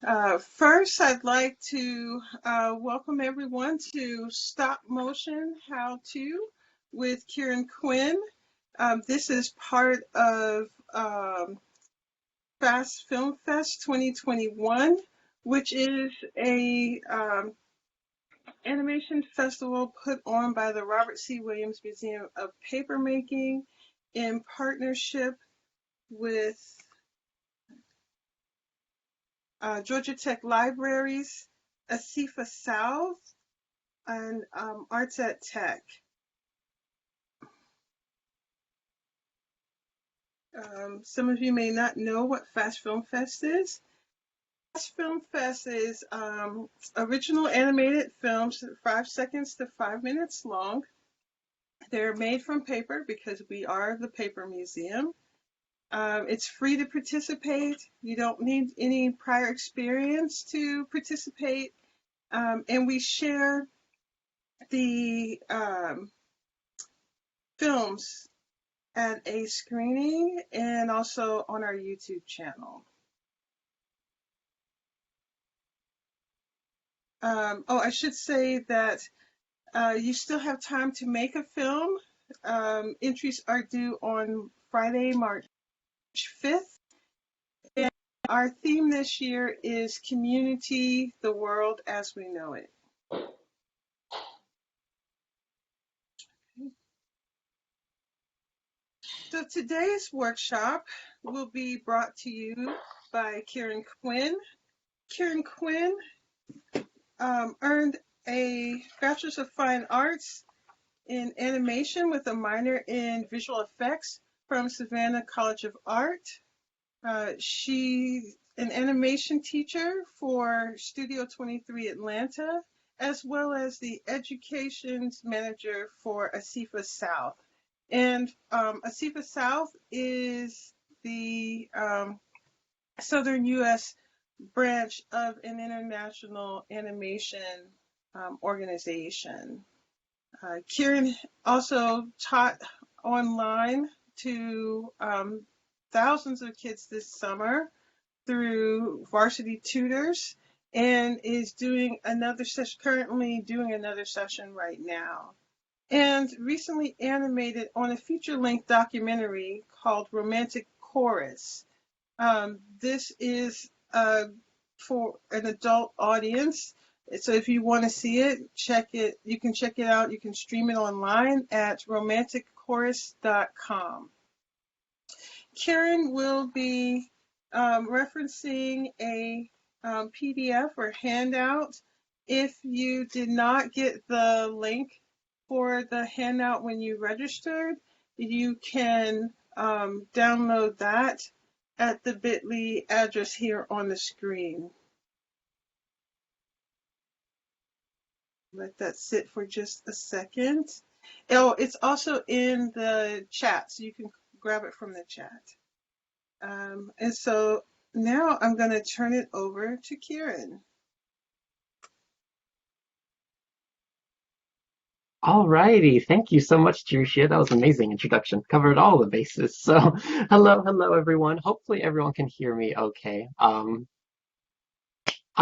First, I'd like to welcome everyone to Stop Motion How To with Kieran Quinn. This is part of Fast Film Fest 2021, which is a animation festival put on by the Robert C. Williams Museum of Papermaking in partnership with Georgia Tech Libraries, ASIFA South, and Arts at Tech. Some of you may not know what Fast Film Fest is. Fast Film Fest is original animated films, 5 seconds to 5 minutes long. They're made from paper because we are the Paper Museum. It's free to participate. You don't need any prior experience to participate. And we share the films at a screening and also on our YouTube channel. I should say that you still have time to make a film. Entries are due on Friday, March 5th. And our theme this year is Community, the World as We Know It. So today's workshop will be brought to you by Kieran Quinn. Kieran Quinn earned a Bachelor's of Fine Arts in Animation with a minor in Visual Effects from Savannah College of Art. She's an animation teacher for Studio 23 Atlanta, as well as the Educations Manager for ASIFA South. And ASIFA South is the Southern U.S. branch of an international animation organization. Kieran also taught online to thousands of kids this summer through Varsity Tutors and is doing another session, currently doing another session right now. And recently animated on a feature-length documentary called Romantic Chorus. This is for an adult audience. So if you want to see it, check it. You can check it out. You can stream it online at romanticchorus.com. Kieran will be referencing a PDF or handout. If you did not get the link for the handout when you registered, you can download that at the bit.ly address here on the screen. Let that sit for just a second. Oh, it's also in the chat, so you can grab it from the chat. And so now I'm going to turn it over to Kieran. All righty. Thank you so much, Jerusha. That was an amazing introduction. Covered all the bases. So, hello, everyone. Hopefully everyone can hear me okay.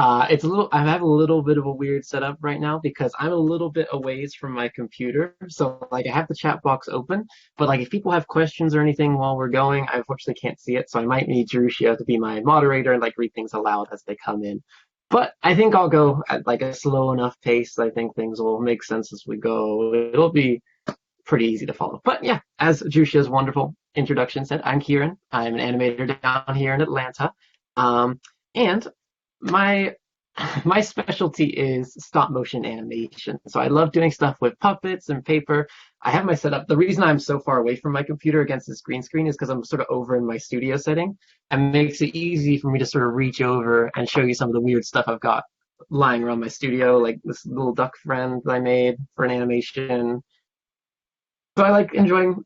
It's I have a little bit of a weird setup right now because I'm a little bit away from my computer. So, like, I have the chat box open, but like, if people have questions or anything while we're going, I unfortunately can't see it. So I might need Jerusha to be my moderator and like read things aloud as they come in. But I think I'll go at like a slow enough pace. I think things will make sense as we go. It'll be pretty easy to follow. But yeah, as Jusha's wonderful introduction said, I'm Kieran. I'm an animator down here in Atlanta. And my my specialty is stop motion animation. So I love doing stuff with puppets and paper. I have my setup. The reason I'm so far away from my computer against this green screen is because I'm sort of over in my studio setting, and makes it easy for me to sort of reach over and show you some of the weird stuff I've got lying around my studio, like this little duck friend that I made for an animation. So I like enjoying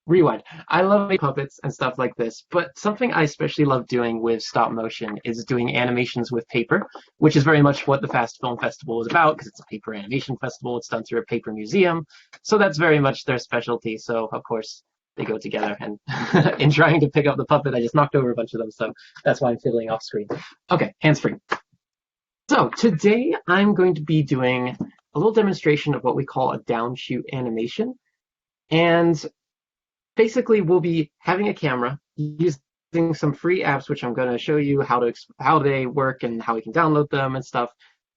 rewind. I love making puppets and stuff like this, but something I especially love doing with stop motion is doing animations with paper, which is very much what the Fast Film Festival is about because it's a paper animation festival. It's done through a paper museum, so that's very much their specialty. So of course, they go together. And in trying to pick up the puppet, I just knocked over a bunch of them, so that's why I'm fiddling off screen. Okay, hands free. So today I'm going to be doing a little demonstration of what we call a downshoot animation. And basically we'll be having a camera using some free apps, which I'm going to show you how they work and how we can download them and stuff,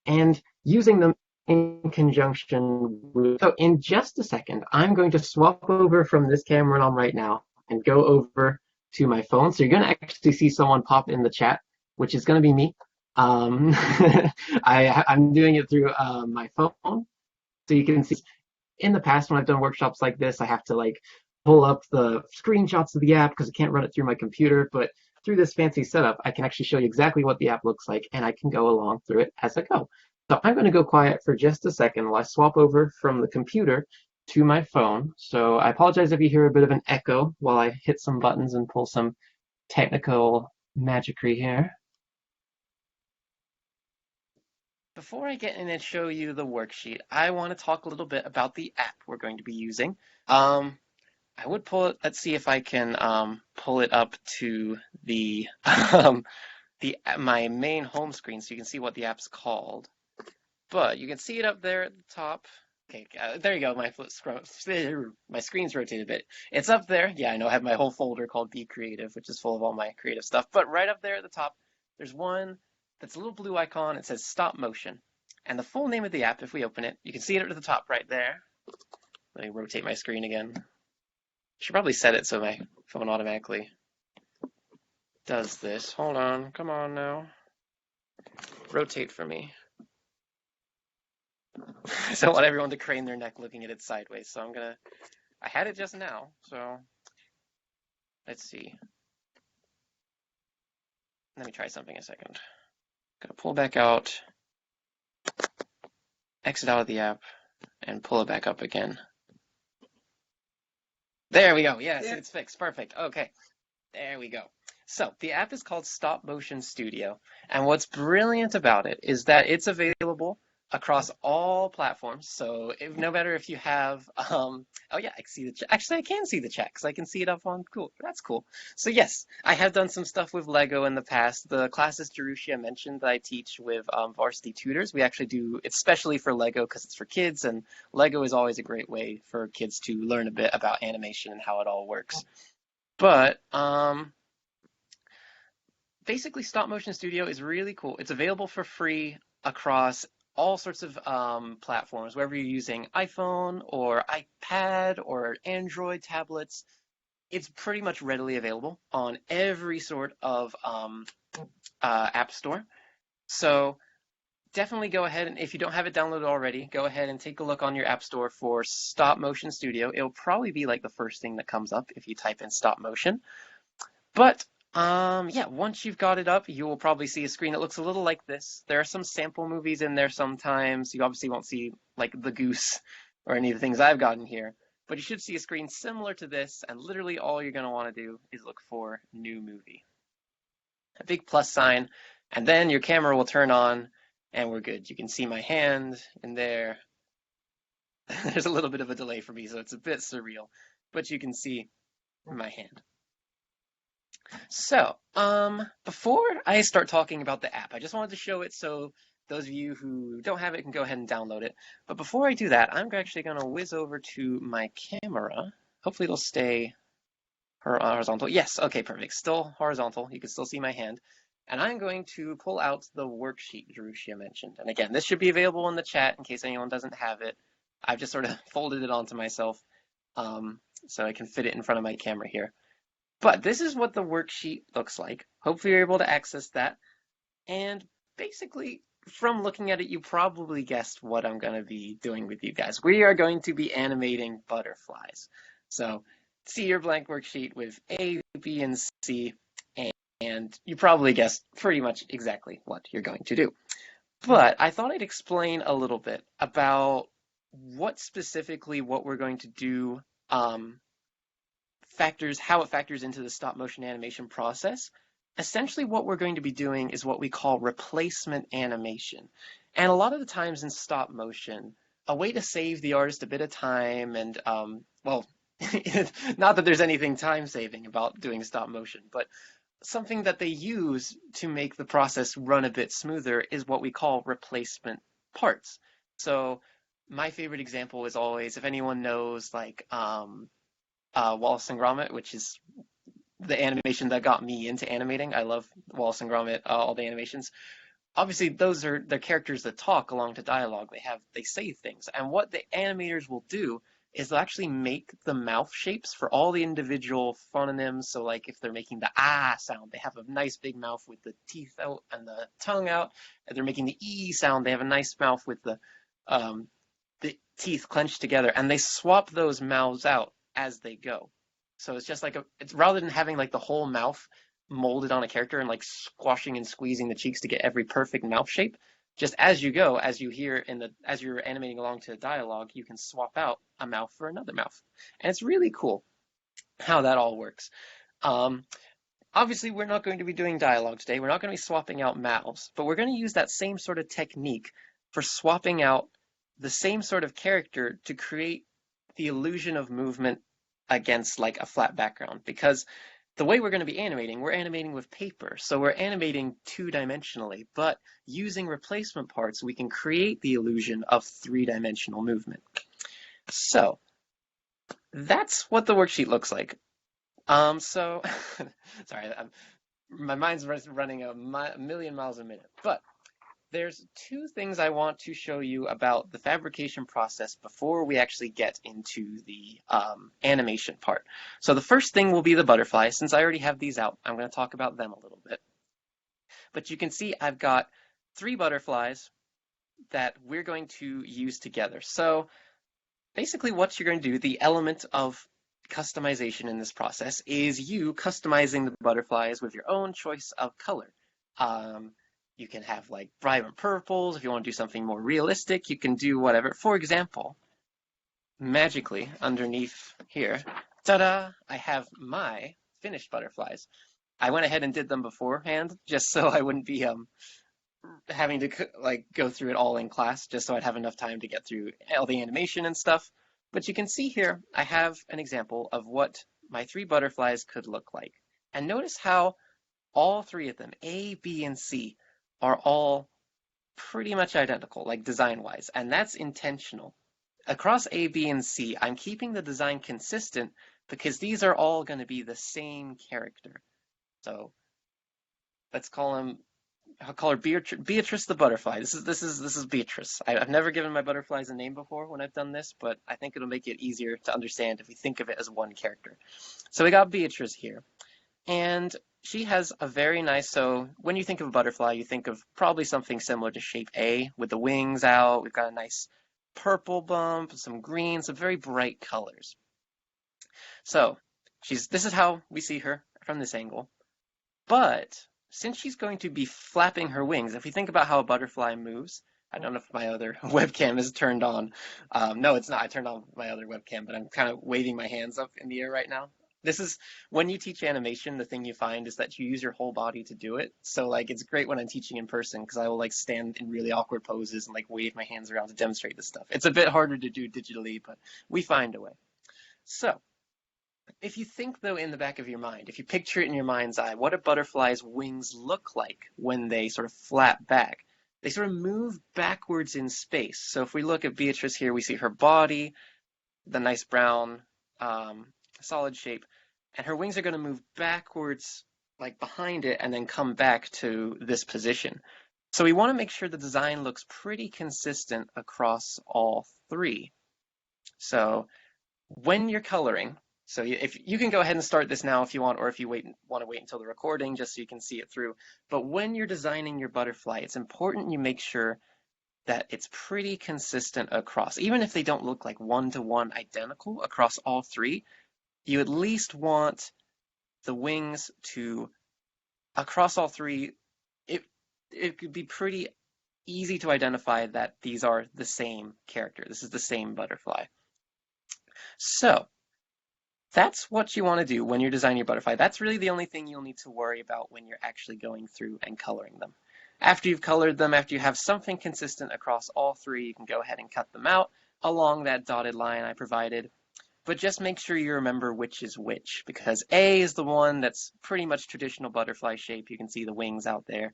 and using them in conjunction with. So in just a second, I'm going to swap over from this camera I'm right now and go over to my phone. So you're going to actually see someone pop in the chat, which is going to be me. I'm doing it through my phone, so you can see in the past when I've done workshops like this, I have to like pull up the screenshots of the app because I can't run it through my computer. But through this fancy setup, I can actually show you exactly what the app looks like, and I can go along through it as I go. So I'm going to go quiet for just a second while I swap over from the computer to my phone. So I apologize if you hear a bit of an echo while I hit some buttons and pull some technical magicry here. Before I get in and show you the worksheet, I want to talk a little bit about the app we're going to be using. I would pull it, let's see if I can pull it up to the my main home screen so you can see what the app's called. But you can see it up there at the top. Okay, there you go. My screen's rotated a bit. It's up there. Yeah, I know I have my whole folder called Be Creative, which is full of all my creative stuff. But right up there at the top, there's one that's a little blue icon. It says Stop Motion. And the full name of the app, if we open it, you can see it at the top right there. Let me rotate my screen again. Should probably set it so my phone automatically does this. Hold on. Come on now. Rotate for me. I don't want everyone to crane their neck looking at it sideways, so I had it just now, so let's see. Let me try something a second. Gonna pull back out, exit out of the app, and pull it back up again. There we go. Yes, it's fixed. Perfect. Okay, there we go. So the app is called Stop Motion Studio, and what's brilliant about it is that it's available across all platforms. So no matter if you have, oh yeah, I can see actually I can see the chat because I can see it up on, cool, that's cool. So yes, I have done some stuff with Lego in the past. The classes Jerusha mentioned that I teach with Varsity Tutors, we actually do, it's especially for Lego because it's for kids, and Lego is always a great way for kids to learn a bit about animation and how it all works. But basically Stop Motion Studio is really cool. It's available for free across all sorts of platforms, whether you're using iPhone or iPad or Android tablets. It's pretty much readily available on every sort of app store. So definitely go ahead, and if you don't have it downloaded already, go ahead and take a look on your app store for Stop Motion Studio. It'll probably be like the first thing that comes up if you type in Stop Motion. But yeah, once you've got it up, you will probably see a screen that looks a little like this. There are some sample movies in there sometimes. You obviously won't see like the goose or any of the things I've got in here, but you should see a screen similar to this, and literally all you're going to want to do is look for New Movie. A big plus sign, and then your camera will turn on, and we're good. You can see my hand in there. There's a little bit of a delay for me, so it's a bit surreal, but you can see my hand. So, before I start talking about the app, I just wanted to show it so those of you who don't have it can go ahead and download it. But before I do that, I'm actually going to whiz over to my camera. Hopefully it'll stay horizontal. Yes, okay, perfect. Still horizontal. You can still see my hand. And I'm going to pull out the worksheet Jerusha mentioned. And again, this should be available in the chat in case anyone doesn't have it. I've just sort of folded it onto myself so I can fit it in front of my camera here. But this is what the worksheet looks like. Hopefully you're able to access that. And basically, from looking at it, you probably guessed what I'm going to be doing with you guys. We are going to be animating butterflies. So see your blank worksheet with A, B, and C, and you probably guessed pretty much exactly what you're going to do. But I thought I'd explain a little bit about what we're going to do, how it factors into the stop motion animation process. Essentially what we're going to be doing is what we call replacement animation. And a lot of the times in stop motion, a way to save the artist a bit of time and, well, Not that there's anything time saving about doing stop motion, but something that they use to make the process run a bit smoother is what we call replacement parts. So my favorite example is always, if anyone knows like Wallace and Gromit, which is the animation that got me into animating. I love Wallace and Gromit, all the animations. Obviously, those are the characters that talk along to dialogue. They say things, and what the animators will do is they'll actually make the mouth shapes for all the individual phonemes. So, like if they're making the ah sound, they have a nice big mouth with the teeth out and the tongue out. And they're making the e sound, they have a nice mouth with the teeth clenched together, and they swap those mouths out as they go. So it's just like it's rather than having like the whole mouth molded on a character and like squashing and squeezing the cheeks to get every perfect mouth shape. Just as you go, as you hear as you're animating along to the dialogue, you can swap out a mouth for another mouth, and it's really cool how that all works. Um, Obviously, we're not going to be doing dialogue today. We're not going to be swapping out mouths, but we're going to use that same sort of technique for swapping out the same sort of character to create the illusion of movement against like a flat background. Because the way we're going to be animating, we're animating with paper. So we're animating two-dimensionally, but using replacement parts, we can create the illusion of three-dimensional movement. So that's what the worksheet looks like. So sorry, my mind's running a million miles a minute, but there's two things I want to show you about the fabrication process before we actually get into the animation part. So the first thing will be the butterfly. Since I already have these out, I'm going to talk about them a little bit. But you can see I've got 3 butterflies that we're going to use together. So basically what you're going to do, the element of customization in this process is you customizing the butterflies with your own choice of color. You can have like vibrant purples. If you want to do something more realistic, you can do whatever. For example, magically underneath here, ta-da, I have my finished butterflies. I went ahead and did them beforehand just so I wouldn't be having to like go through it all in class, just so I'd have enough time to get through all the animation and stuff. But you can see here, I have an example of what my 3 butterflies could look like. And notice how all 3 of them, A, B, and C, are all pretty much identical, like design-wise, and that's intentional. Across A, B, and C, I'm keeping the design consistent because these are all going to be the same character. So let's call him. I'll call her Beatrice the butterfly. This is Beatrice. I've never given my butterflies a name before when I've done this, but I think it'll make it easier to understand if we think of it as one character. So we got Beatrice here, and she has a very nice. So when you think of a butterfly, you think of probably something similar to shape A with the wings out. We've got a nice purple bump, some green, some very bright colors. So this is how we see her from this angle, but since she's going to be flapping her wings, if we think about how a butterfly moves, I don't know if my other webcam is turned on. No, it's not. I turned on my other webcam, but I'm kind of waving my hands up in the air right now. This is when you teach animation, the thing you find is that you use your whole body to do it. So like it's great when I'm teaching in person because I will like stand in really awkward poses and like wave my hands around to demonstrate this stuff. It's a bit harder to do digitally, but we find a way. So if you think, though, in the back of your mind, if you picture it in your mind's eye, what a butterfly's wings look like when they sort of flap back? They sort of move backwards in space. So if we look at Beatrice here, we see her body, the nice brown solid shape, and her wings are going to move backwards like behind it and then come back to this position. So we want to make sure the design looks pretty consistent across all 3. So when you're coloring, so if you can go ahead and start this now if you want, or if you want to wait until the recording just so you can see it through. But when you're designing your butterfly, it's important you make sure that it's pretty consistent across. Even if they don't look like one-to-one identical across all 3, you at least want the wings to, across all 3, it could be pretty easy to identify that these are the same character. This is the same butterfly. So that's what you want to do when you're designing your butterfly. That's really the only thing you'll need to worry about when you're actually going through and coloring them. After you've colored them, after you have something consistent across all 3, you can go ahead and cut them out along that dotted line I provided. but just make sure you remember which is which, because A is the one that's pretty much traditional butterfly shape. You can see the wings out there.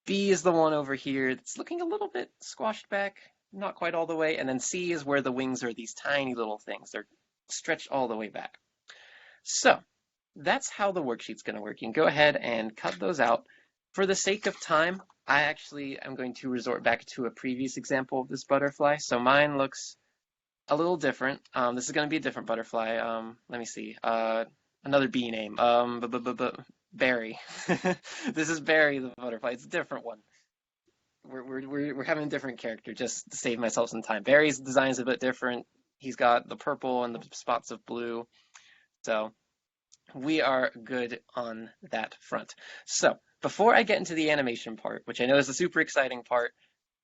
B is the one over here that's looking a little bit squashed back, not quite all the way. And then C is where the wings are these tiny little things. They're stretched all the way back. So that's how the worksheet's going to work. You can go ahead and cut those out. For the sake of time, I actually am going to resort back to a previous example of this butterfly. So mine looks a little different. This is going to be a different butterfly. Let me see. Another bee name. Barry. This is Barry the butterfly. It's a different one. We're having a different character just to save myself some time. Barry's design is a bit different. He's got the purple and the spots of blue. So we are good on that front. So before I get into the animation part, which I know is the super exciting part,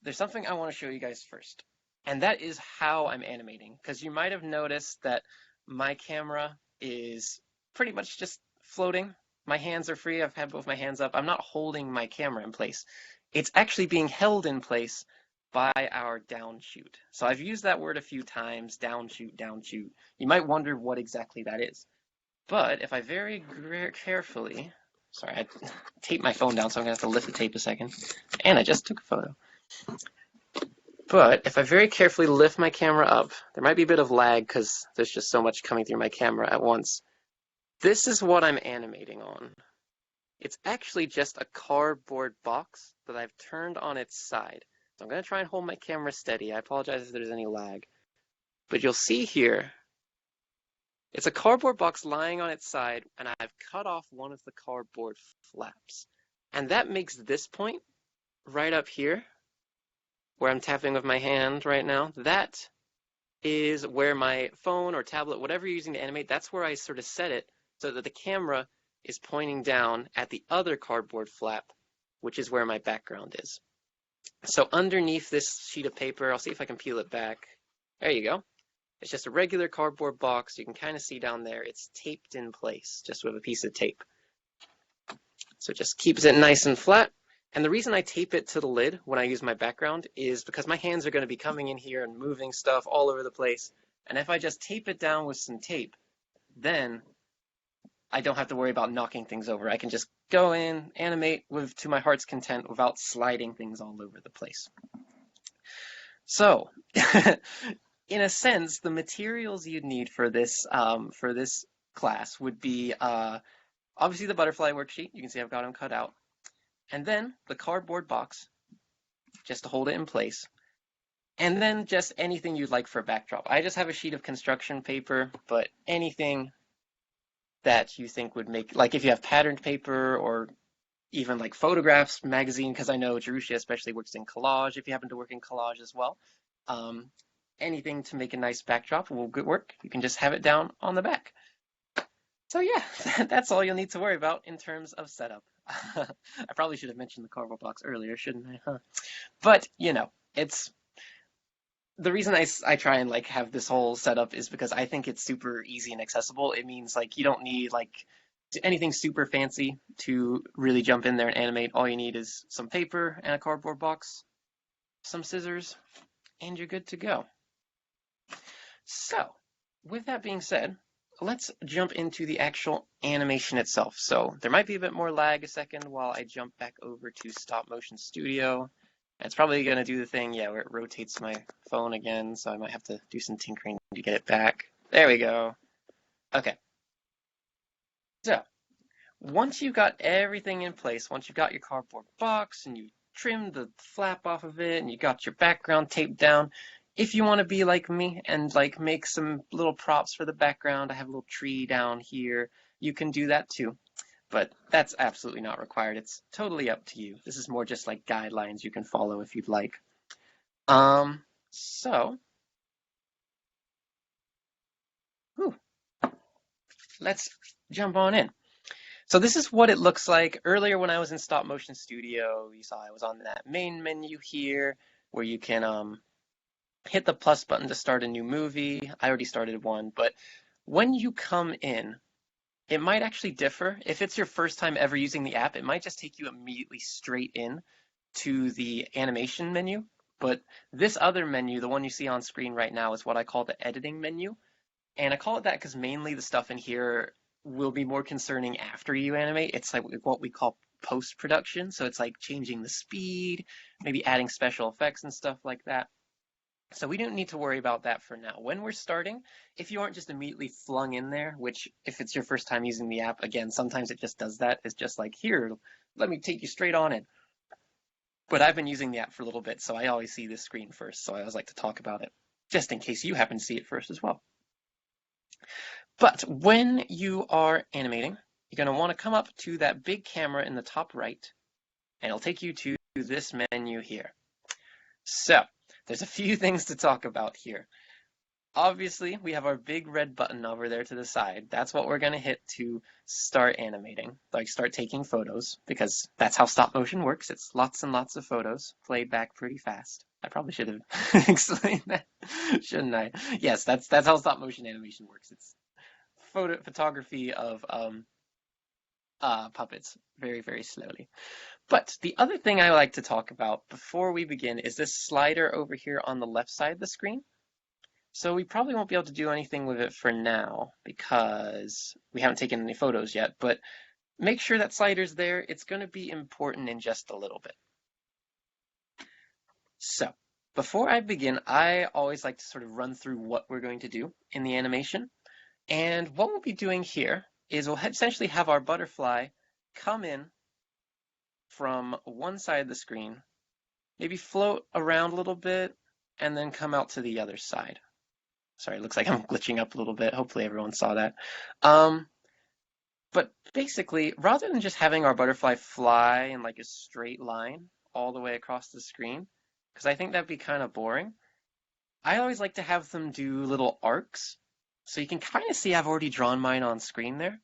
there's something I want to show you guys first. And that is how I'm animating. Because you might have noticed that my camera is pretty much just floating. My hands are free. I've had both my hands up. I'm not holding my camera in place. It's actually being held in place by our downshoot. So I've used that word a few times, downshoot, downshoot. You might wonder what exactly that is. But if I very carefully, sorry, I taped my phone down, so I'm going to have to lift the tape a second. And I just took a photo. But if I very carefully lift my camera up, there might be a bit of lag because there's just so much coming through my camera at once. This is what I'm animating on. It's actually just a cardboard box that I've turned on its side. So I'm going to try and hold my camera steady. I apologize if there's any lag. But you'll see here, it's a cardboard box lying on its side, and I've cut off one of the cardboard flaps. And that makes this point right up here, where I'm tapping with my hand right now, that is where my phone or tablet, whatever you're using to animate, that's where I sort of set it so that the camera is pointing down at the other cardboard flap, which is where my background is. So underneath this sheet of paper, I'll see if I can peel it back. There you go. It's just a regular cardboard box. You can kind of see down there, it's taped in place just with a piece of tape. So it just keeps it nice and flat. And the reason I tape it to the lid when I use my background is because my hands are going to be coming in here and moving stuff all over the place. And if I just tape it down with some tape, then I don't have to worry about knocking things over. I can just go in, animate to my heart's content without sliding things all over the place. So, in a sense, the materials you'd need for this class would be obviously the butterfly worksheet. You can see I've got them cut out. And then the cardboard box, just to hold it in place. And then just anything you'd like for a backdrop. I just have a sheet of construction paper, but anything that you think would make, like if you have patterned paper or even like photographs, magazine, because I know Jerusha especially works in collage, if you happen to work in collage as well. Anything to make a nice backdrop will work. You can just have it down on the back. So yeah, that's all you'll need to worry about in terms of setup. I probably should have mentioned the cardboard box earlier, shouldn't I? Huh? But, you know, it's the reason I try and like have this whole setup is because I think it's super easy and accessible. It means like you don't need like anything super fancy to really jump in there and animate. All you need is some paper and a cardboard box, some scissors, and you're good to go. So, with that being said, let's jump into the actual animation itself. So there might be a bit more lag a second while I jump back over to Stop Motion Studio. And it's probably going to do the thing, yeah, where it rotates my phone again, so I might have to do some tinkering to get it back. There we go. Okay. So, once you've got everything in place, once you've got your cardboard box and you trimmed the flap off of it and you got your background taped down, if you want to be like me and like make some little props for the background, I have a little tree down here, you can do that too. But that's absolutely not required. It's totally up to you. This is more just like guidelines you can follow if you'd like. So, let's jump on in. So this is what it looks like. Earlier when I was in Stop Motion Studio, you saw I was on that main menu here where you can hit the plus button to start a new movie. I already started one, but when you come in, it might actually differ. If it's your first time ever using the app, it might just take you immediately straight in to the animation menu. But this other menu, the one you see on screen right now, is what I call the editing menu. And I call it that because mainly the stuff in here will be more concerning after you animate. It's like what we call post-production. So it's like changing the speed, maybe adding special effects and stuff like that. So we don't need to worry about that for now. When we're starting, if you aren't just immediately flung in there, which if it's your first time using the app, again, sometimes it just does that. It's just like, here, let me take you straight on it. But I've been using the app for a little bit, so I always see this screen first. So I always like to talk about it, just in case you happen to see it first as well. But when you are animating, you're going to want to come up to that big camera in the top right, and it'll take you to this menu here. So there's a few things to talk about here. Obviously, we have our big red button over there to the side. That's what we're going to hit to start animating, like start taking photos, because that's how stop motion works. It's lots and lots of photos played back pretty fast. I probably should have explained that, shouldn't I? Yes, that's how stop motion animation works. It's photography of puppets very, very slowly. But the other thing I like to talk about before we begin is this slider over here on the left side of the screen. So we probably won't be able to do anything with it for now because we haven't taken any photos yet, but make sure that slider's there. It's going to be important in just a little bit. So before I begin, I always like to sort of run through what we're going to do in the animation. And what we'll be doing here is we'll essentially have our butterfly come in from one side of the screen, maybe float around a little bit, and then come out to the other side. Sorry, it looks like I'm glitching up a little bit. Hopefully everyone saw that. But basically, rather than just having our butterfly fly in like a straight line all the way across the screen, because I think that'd be kind of boring, I always like to have them do little arcs. So you can kind of see I've already drawn mine on screen there.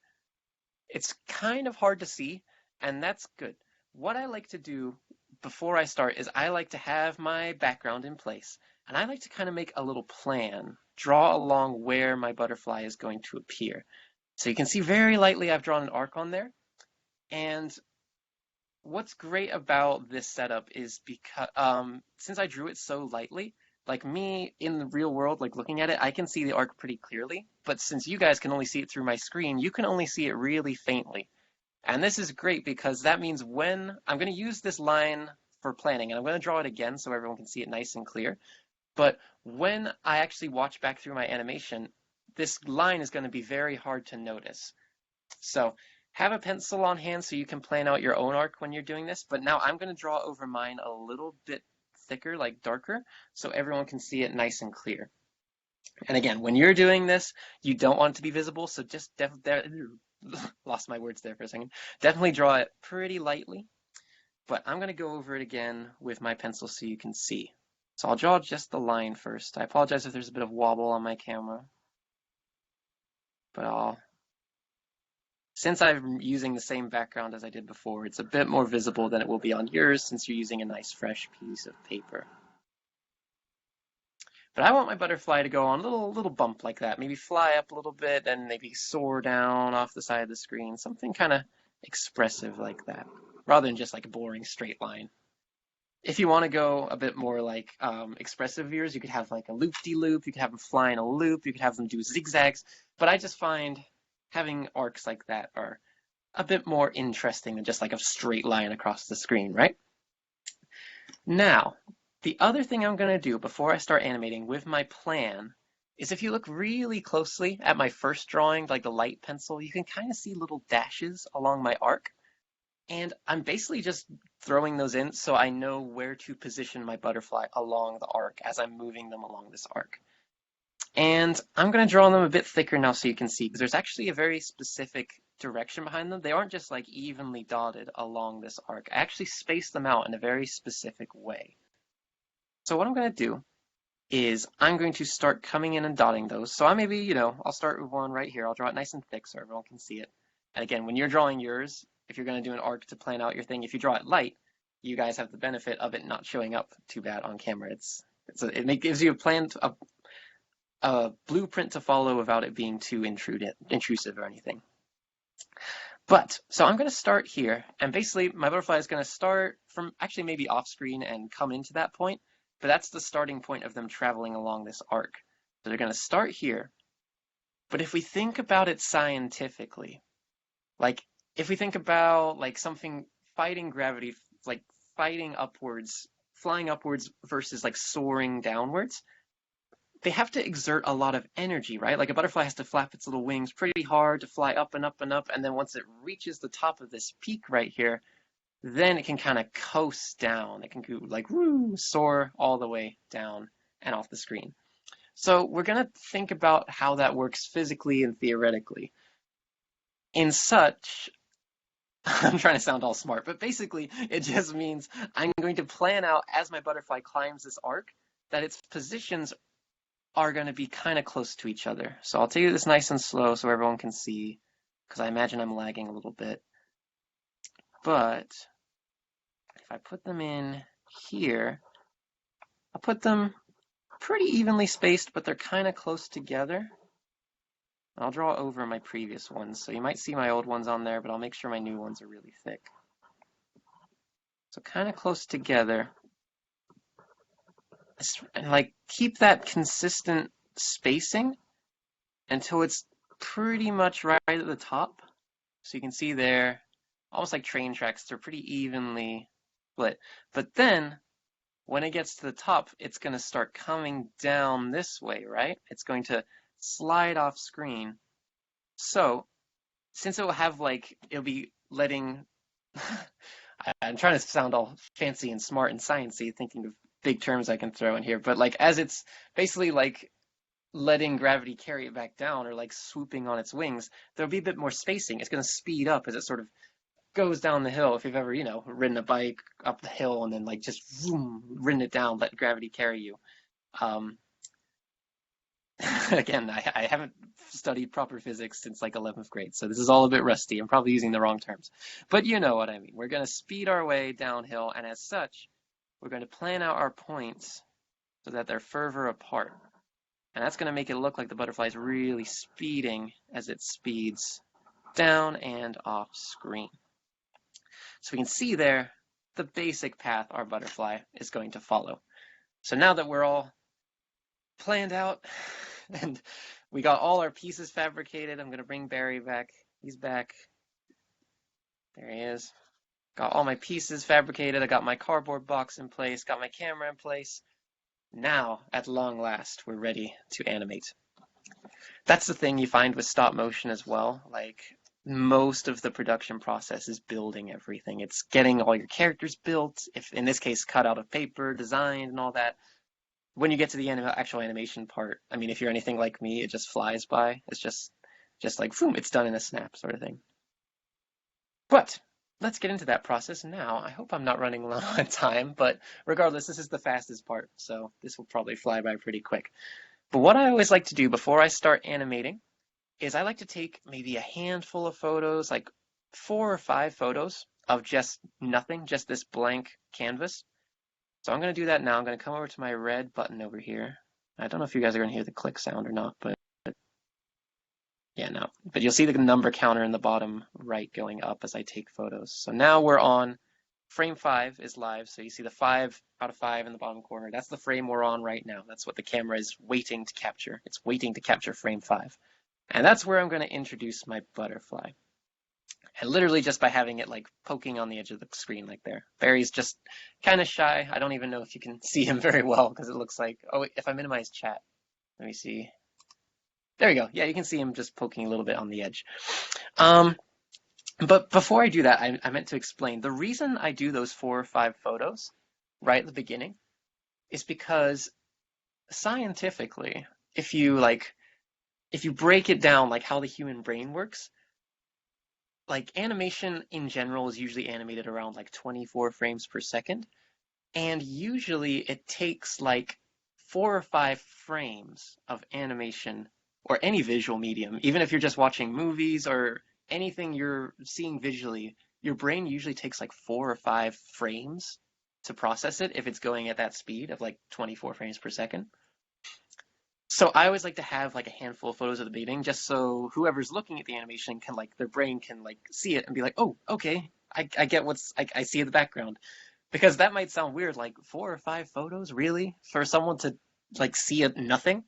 It's kind of hard to see, and that's good. What I like to do before I start is I like to have my background in place, and I like to kind of make a little plan, draw along where my butterfly is going to appear. So you can see very lightly I've drawn an arc on there, and what's great about this setup is because since I drew it so lightly, like me in the real world, like looking at it, I can see the arc pretty clearly, but since you guys can only see it through my screen, you can only see it really faintly. And this is great because that means when I'm going to use this line for planning, and I'm going to draw it again so everyone can see it nice and clear. But when I actually watch back through my animation, this line is going to be very hard to notice. So have a pencil on hand so you can plan out your own arc when you're doing this. But now I'm going to draw over mine a little bit thicker, like darker, so everyone can see it nice and clear. And again, when you're doing this, you don't want it to be visible, so just lost my words there for a second. Definitely draw it pretty lightly, but I'm going to go over it again with my pencil so you can see. So I'll draw just the line first. I apologize if there's a bit of wobble on my camera, but since I'm using the same background as I did before, it's a bit more visible than it will be on yours since you're using a nice fresh piece of paper. But I want my butterfly to go on a little bump like that, maybe fly up a little bit and maybe soar down off the side of the screen, something kind of expressive like that, rather than just like a boring straight line. If you want to go a bit more like expressive viewers, you could have like a loop-de-loop, you could have them fly in a loop, you could have them do zigzags, but I just find having arcs like that are a bit more interesting than just like a straight line across the screen, right? Now, the other thing I'm going to do before I start animating with my plan is if you look really closely at my first drawing, like the light pencil, you can kind of see little dashes along my arc. And I'm basically just throwing those in so I know where to position my butterfly along the arc as I'm moving them along this arc. And I'm going to draw them a bit thicker now so you can see, because there's actually a very specific direction behind them. They aren't just like evenly dotted along this arc. I actually spaced them out in a very specific way. So what I'm going to do is I'm going to start coming in and dotting those. So I maybe, I'll start with one right here. I'll draw it nice and thick so everyone can see it. And again, when you're drawing yours, if you're going to do an arc to plan out your thing, if you draw it light, you guys have the benefit of it not showing up too bad on camera. It gives you a blueprint to follow without it being too intrusive or anything. But, so I'm going to start here, and basically my butterfly is going to start from actually maybe off screen and come into that point, but that's the starting point of them traveling along this arc. So they're going to start here, But if we think about it scientifically, like if we think about like something fighting gravity, like fighting upwards, flying upwards versus like soaring downwards, they have to exert a lot of energy, right? Like a butterfly has to flap its little wings pretty hard to fly up and up and up, and then once it reaches the top of this peak right here, then it can kind of coast down. It can go like woo, soar all the way down and off the screen. So we're going to think about how that works physically and theoretically. In such, I'm trying to sound all smart, but basically it just means I'm going to plan out as my butterfly climbs this arc that its positions are going to be kind of close to each other. So I'll take this nice and slow so everyone can see, because I imagine I'm lagging a little bit. But if I put them in here, I'll put them pretty evenly spaced, but they're kind of close together. I'll draw over my previous ones, so you might see my old ones on there, but I'll make sure my new ones are really thick. So kind of close together. And like keep that consistent spacing until it's pretty much right at the top. So you can see there, almost like train tracks, they're pretty evenly split. But then when it gets to the top, it's going to start coming down this way, right? It's going to slide off screen. So since it will have like, it'll be letting, I'm trying to sound all fancy and smart and sciencey, thinking of big terms I can throw in here, but like as it's basically like letting gravity carry it back down or like swooping on its wings, there'll be a bit more spacing. It's going to speed up as it sort of goes down the hill. If you've ever, ridden a bike up the hill and then like just vroom, ridden it down, let gravity carry you. Um, Again, I haven't studied proper physics since like 11th grade, so this is all a bit rusty. I'm probably using the wrong terms, but you know what I mean. We're going to speed our way downhill, and as such, we're going to plan out our points so that they're further apart. And that's going to make it look like the butterfly is really speeding as it speeds down and off screen. So we can see there the basic path our butterfly is going to follow. So now that we're all planned out and we got all our pieces fabricated, I'm going to bring Barry back. He's back. There he is. Got all my pieces fabricated. I got my cardboard box in place, got my camera in place. Now, at long last, we're ready to animate. That's the thing you find with stop motion as well. Like, most of the production process is building everything. It's getting all your characters built, if in this case cut out of paper, designed, and all that. When you get to the actual animation part, I mean, if you're anything like me, it just flies by. It's just like, boom, it's done in a snap sort of thing. But let's get into that process now. I hope I'm not running low on time, but regardless, this is the fastest part, so this will probably fly by pretty quick. But what I always like to do before I start animating is I like to take maybe a handful of photos, like 4 or 5 photos of just nothing, just this blank canvas. So I'm going to do that now. I'm going to come over to my red button over here. I don't know if you guys are going to hear the click sound or not, but yeah, no. But you'll see the number counter in the bottom right going up as I take photos. So now we're on frame 5 is live. So you see the 5 out of 5 in the bottom corner. That's the frame we're on right now. That's what the camera is waiting to capture. It's waiting to capture frame 5. And that's where I'm going to introduce my butterfly. And literally just by having it like poking on the edge of the screen like there. Barry's just kind of shy. I don't even know if you can see him very well because it looks like, oh, if I minimize chat, let me see. There we go. Yeah, you can see him just poking a little bit on the edge. But before I do that, I meant to explain the reason I do those 4 or 5 photos right at the beginning is because scientifically, if you break it down like how the human brain works, like animation in general is usually animated around like 24 frames per second. And usually it takes like 4 or 5 frames of animation or any visual medium, even if you're just watching movies or anything you're seeing visually, your brain usually takes like 4 or 5 frames to process it if it's going at that speed of like 24 frames per second. So I always like to have like a handful of photos at the beginning just so whoever's looking at the animation can like, their brain can like see it and be like, oh, okay, I get I see the background. Because that might sound weird, like 4 or 5 photos, really? For someone to like see nothing?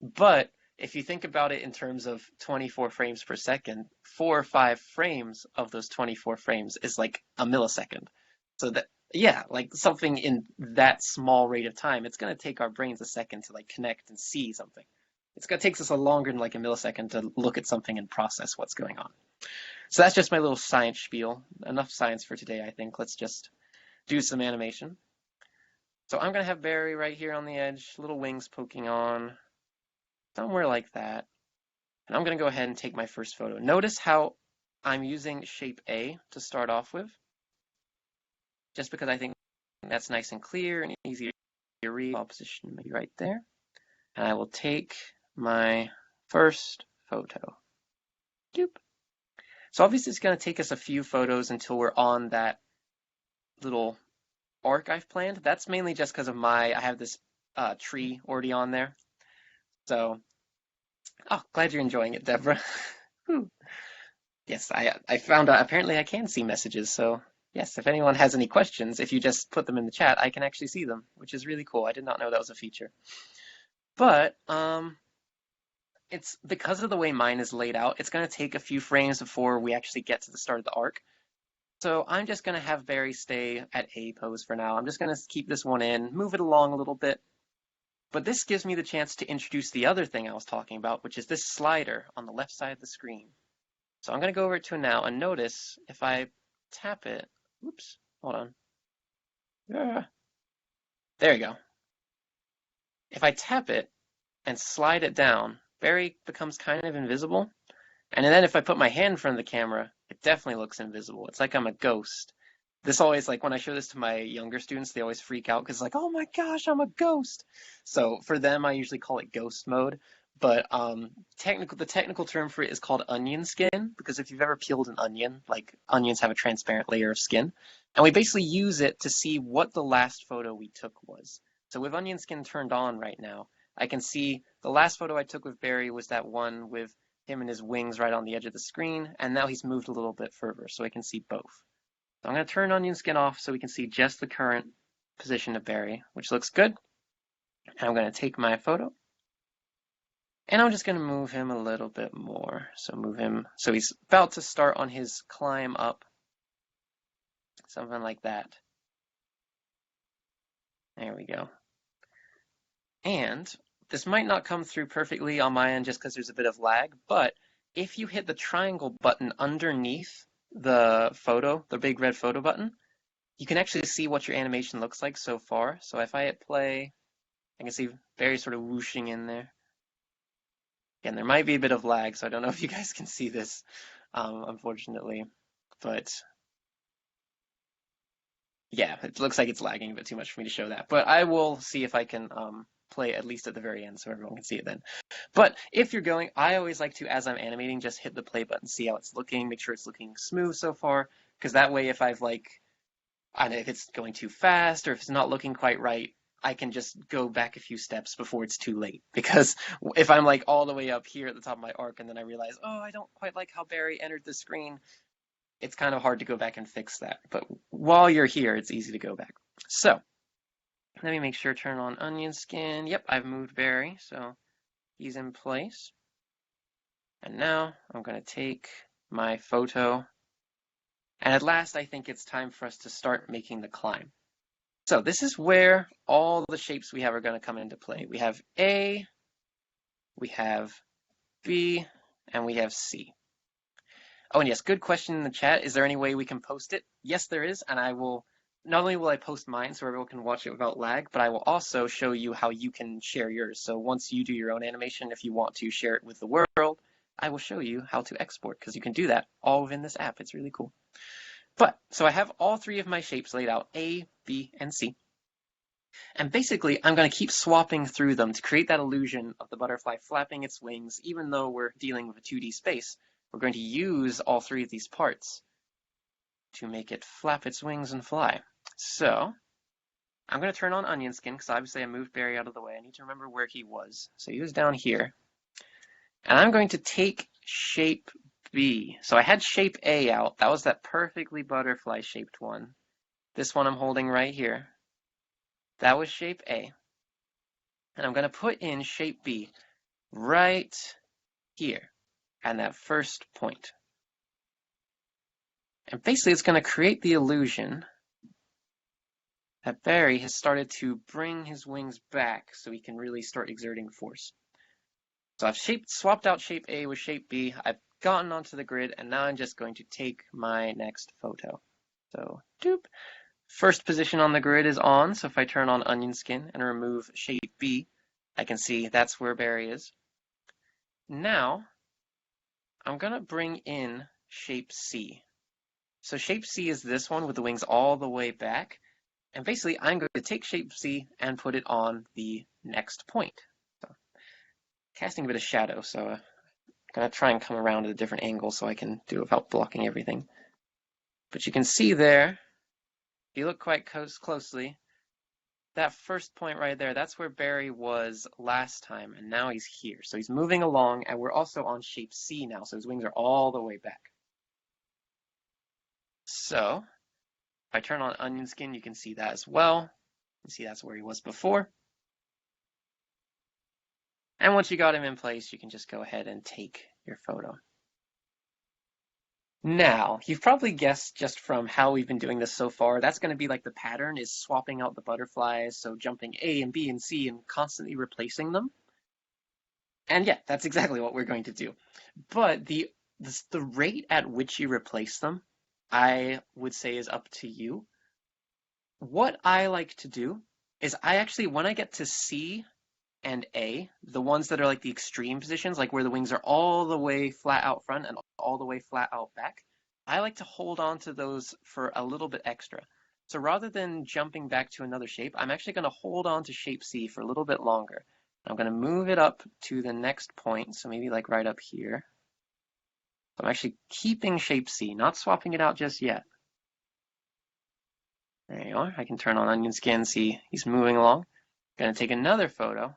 But if you think about it in terms of 24 frames per second, 4 or 5 frames of those 24 frames is like a millisecond. So that, yeah, like something in that small rate of time, it's going to take our brains a second to like connect and see something. It's going to take us a longer than like a millisecond to look at something and process what's going on. So that's just my little science spiel. Enough science for today, I think. Let's just do some animation. So I'm going to have Barry right here on the edge, little wings poking on, somewhere like that. And I'm going to go ahead and take my first photo. Notice how I'm using shape A to start off with, just because I think that's nice and clear and easy to read. I'll position maybe right there. And I will take my first photo. Doop. So obviously it's going to take us a few photos until we're on that little arc I've planned. That's mainly just because of I have this tree already on there. So, oh, glad you're enjoying it, Deborah. Yes, I found out apparently I can see messages. So yes, if anyone has any questions, if you just put them in the chat, I can actually see them, which is really cool. I did not know that was a feature. But it's because of the way mine is laid out, it's going to take a few frames before we actually get to the start of the arc. So I'm just going to have Barry stay at A pose for now. I'm just going to keep this one in, move it along a little bit. But this gives me the chance to introduce the other thing I was talking about, which is this slider on the left side of the screen. So I'm going to go over to it now, and notice if I tap it, oops, hold on. Yeah. There you go. If I tap it and slide it down, Barry becomes kind of invisible. And then if I put my hand in front of the camera, it definitely looks invisible. It's like I'm a ghost. This always, like when I show this to my younger students, they always freak out because like, oh my gosh, I'm a ghost. So for them, I usually call it ghost mode. But the technical term for it is called onion skin, because if you've ever peeled an onion, like onions have a transparent layer of skin, and we basically use it to see what the last photo we took was. So with onion skin turned on right now, I can see the last photo I took with Barry was that one with him and his wings right on the edge of the screen, and now he's moved a little bit further, so I can see both. So I'm going to turn onion skin off so we can see just the current position of Barry, which looks good. And I'm going to take my photo, and I'm just going to move him a little bit more. So move him, so he's about to start on his climb up, something like that. There we go. And this might not come through perfectly on my end just because there's a bit of lag, but if you hit the triangle button underneath the photo, the big red photo button, you can actually see what your animation looks like so far. So if I hit play, I can see Barry sort of whooshing in there. Again, there might be a bit of lag, so I don't know if you guys can see this, unfortunately. But yeah, it looks like it's lagging a bit too much for me to show that. But I will see if I can play at least at the very end so everyone can see it then. But if you're going, I always like to, as I'm animating, just hit the play button, see how it's looking, make sure it's looking smooth so far. Because that way, if I've like, I don't know if it's going too fast or if it's not looking quite right, I can just go back a few steps before it's too late. Because if I'm like all the way up here at the top of my arc and then I realize, oh, I don't quite like how Barry entered the screen, it's kind of hard to go back and fix that. But while you're here, it's easy to go back. So let me make sure turn on onion skin. Yep, I've moved Barry, so he's in place. And now I'm going to take my photo. And at last, I think it's time for us to start making the climb. So this is where all the shapes we have are going to come into play. We have A, we have B, and we have C. Oh, and yes, good question in the chat. Is there any way we can post it? Yes, there is, and I will, not only will I post mine so everyone can watch it without lag, but I will also show you how you can share yours. So once you do your own animation, if you want to share it with the world, I will show you how to export, because you can do that all within this app. It's really cool. But, so I have all three of my shapes laid out, A, B, and C. And basically, I'm going to keep swapping through them to create that illusion of the butterfly flapping its wings, even though we're dealing with a 2D space. We're going to use all three of these parts to make it flap its wings and fly. So, I'm going to turn on onion skin, because obviously I moved Barry out of the way. I need to remember where he was. So he was down here. And I'm going to take shape B. So I had shape A out. That was that perfectly butterfly-shaped one. This one I'm holding right here. That was shape A. And I'm going to put in shape B. right here at that first point. And basically it's going to create the illusion that Barry has started to bring his wings back so he can really start exerting force. So I've swapped out shape A with shape B. I've gotten onto the grid, and now I'm just going to take my next photo. So, doop. First position on the grid is on, so if I turn on onion skin and remove shape B, I can see that's where Barry is. Now, I'm going to bring in shape C. So shape C is this one with the wings all the way back. And basically, I'm going to take shape C and put it on the next point. So, casting a bit of shadow, so I'm going to try and come around at a different angle so I can do it without blocking everything. But you can see there, if you look quite closely, that first point right there, that's where Barry was last time, and now he's here. So he's moving along, and we're also on shape C now, so his wings are all the way back. So, if I turn on onion skin, you can see that as well. You can see that's where he was before. And once you got him in place, you can just go ahead and take your photo. Now, you've probably guessed just from how we've been doing this so far, that's going to be like the pattern is swapping out the butterflies, so jumping A and B and C and constantly replacing them. And yeah, that's exactly what we're going to do. But the rate at which you replace them, I would say is up to you. What I like to do is I actually, when I get to C and A, the ones that are like the extreme positions, like where the wings are all the way flat out front and all the way flat out back, I like to hold on to those for a little bit extra. So rather than jumping back to another shape, I'm actually going to hold on to shape C for a little bit longer. I'm going to move it up to the next point, so maybe like right up here. So I'm actually keeping shape C, not swapping it out just yet. There you are. I can turn on onion skin, see he's moving along. I'm going to take another photo.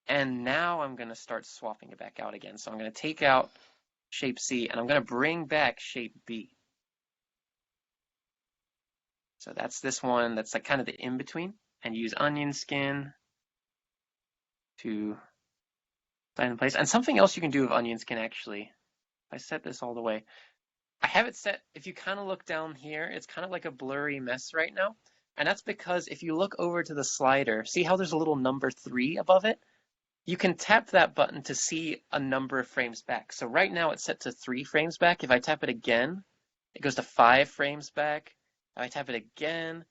And now I'm going to start swapping it back out again. So I'm going to take out shape C and I'm going to bring back shape B. So that's this one that's like kind of the in-between, and use onion skin to slide in place. And something else you can do with onion skin actually, if I set this all the way, I have it set, if you kind of look down here, it's kind of like a blurry mess right now. And that's because if you look over to the slider, see how there's a little number 3 above it? You can tap that button to see a number of frames back. So right now it's set to 3 frames back. If I tap it again, it goes to 5 frames back. If I tap it again,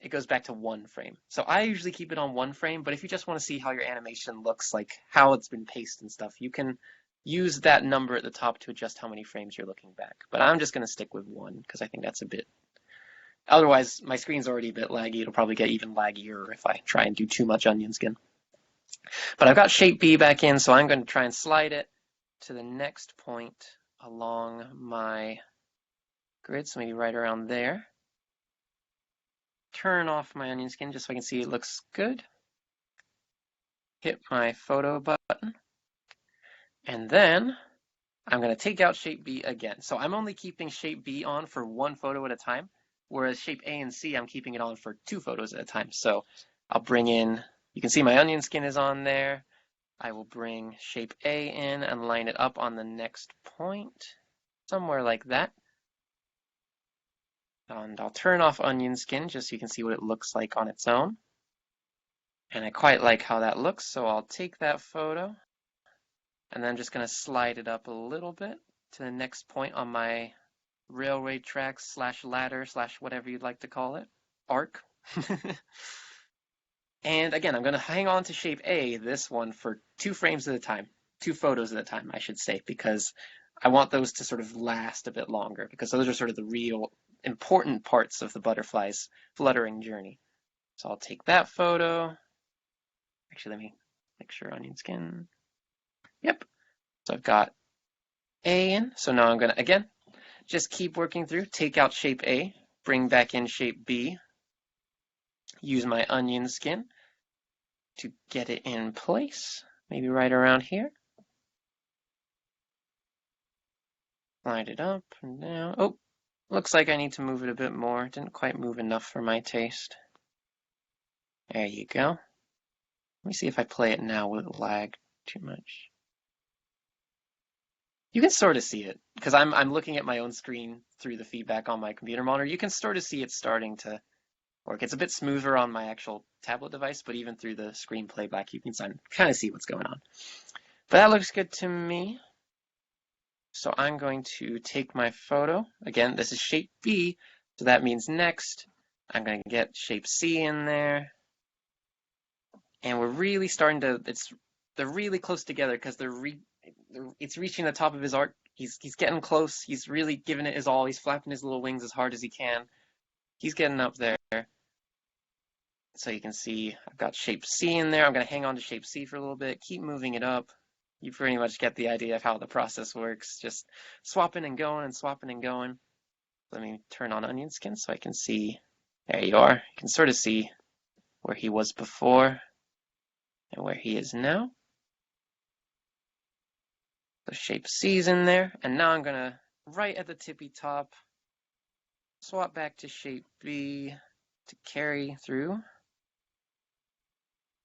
it goes back to 1 frame. So I usually keep it on 1 frame, but if you just want to see how your animation looks, like how it's been paced and stuff, you can use that number at the top to adjust how many frames you're looking back. But I'm just going to stick with 1 because I think that's a bit... Otherwise, my screen's already a bit laggy. It'll probably get even laggier if I try and do too much onion skin. But I've got shape B back in, so I'm going to try and slide it to the next point along my grid, so maybe right around there. Turn off my onion skin just so I can see it looks good. Hit my photo button. And then I'm going to take out shape B again. So I'm only keeping shape B on for 1 photo at a time, whereas shape A and C, I'm keeping it on for 2 photos at a time. So I'll bring in, you can see my onion skin is on there. I will bring shape A in and line it up on the next point, somewhere like that. And I'll turn off onion skin just so you can see what it looks like on its own. And I quite like how that looks, so I'll take that photo and then I'm just going to slide it up a little bit to the next point on my railway tracks / ladder / whatever you'd like to call it, arc. And again, I'm going to hang on to shape A, this one, for 2 frames at a time, 2 photos at a time, I should say, because I want those to sort of last a bit longer, because those are sort of the real important parts of the butterfly's fluttering journey. So I'll take that photo. Actually, let me make sure onion skin. Yep. So I've got A in. So now I'm going to, again, just keep working through, take out shape A, bring back in shape B, use my onion skin to get it in place, maybe right around here. Slide it up and down. Oh, looks like I need to move it a bit more. It didn't quite move enough for my taste. There you go. Let me see if I play it now. Will it lag too much? You can sort of see it because I'm looking at my own screen through the feedback on my computer monitor. You can sort of see it starting to work. It's a bit smoother on my actual tablet device, but even through the screen playback, you can kind of see what's going on. But that looks good to me. So I'm going to take my photo. Again, this is shape B, so that means next. I'm going to get shape C in there. And we're really starting to, they're really close together because it's reaching the top of his arc. He's getting close. He's really giving it his all. He's flapping his little wings as hard as he can. He's getting up there. So you can see I've got shape C in there. I'm going to hang on to shape C for a little bit, keep moving it up. You pretty much get the idea of how the process works. Just swapping and going and swapping and going. Let me turn on onion skin so I can see. There you are. You can sort of see where he was before and where he is now. The shape C's in there. And now I'm going to, right at the tippy top, swap back to shape B to carry through.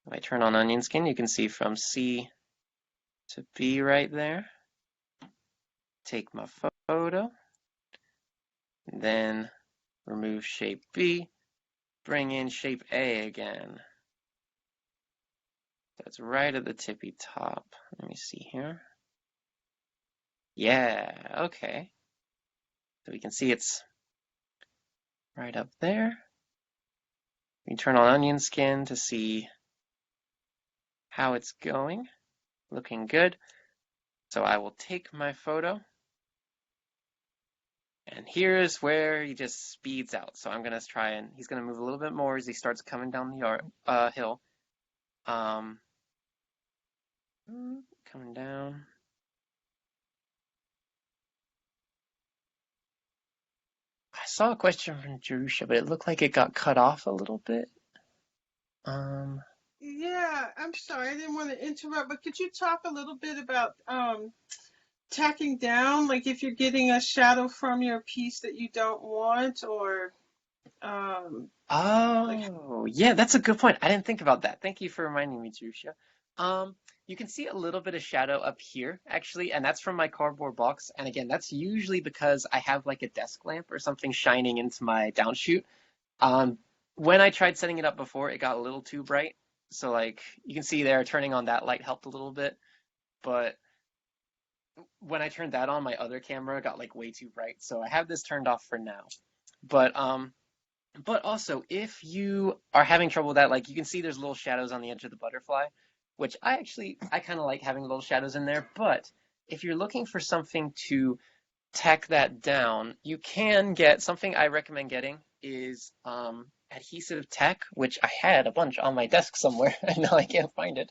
If I turn on onion skin, you can see from C to B right there. Take my photo. Then remove shape B. Bring in shape A again. That's right at the tippy top. Let me see here. Yeah, okay. So we can see it's right up there. We can turn on onion skin to see how it's going. Looking good. So I will take my photo. And here's where he just speeds out. So I'm going to try and he's going to move a little bit more as he starts coming down the hill. Coming down. I saw a question from Jerusha, but it looked like it got cut off a little bit. Yeah, I'm sorry, I didn't want to interrupt, but could you talk a little bit about tacking down, like if you're getting a shadow from your piece that you don't want, or like, Yeah, that's a good point. I didn't think about that. Thank you for reminding me, Jerusha. You can see a little bit of shadow up here, actually, and that's from my cardboard box. And again, that's usually because I have like a desk lamp or something shining into my downshoot. When I tried setting it up before, it got a little too bright. So like you can see there, turning on that light helped a little bit. But when I turned that on, my other camera got like way too bright. So I have this turned off for now. But also, if you are having trouble with that, like you can see there's little shadows on the edge of the butterfly, which I kind of like having little shadows in there. But if you're looking for something to tack that down, you can get something I recommend getting is adhesive tack, which I had a bunch on my desk somewhere. I know I can't find it.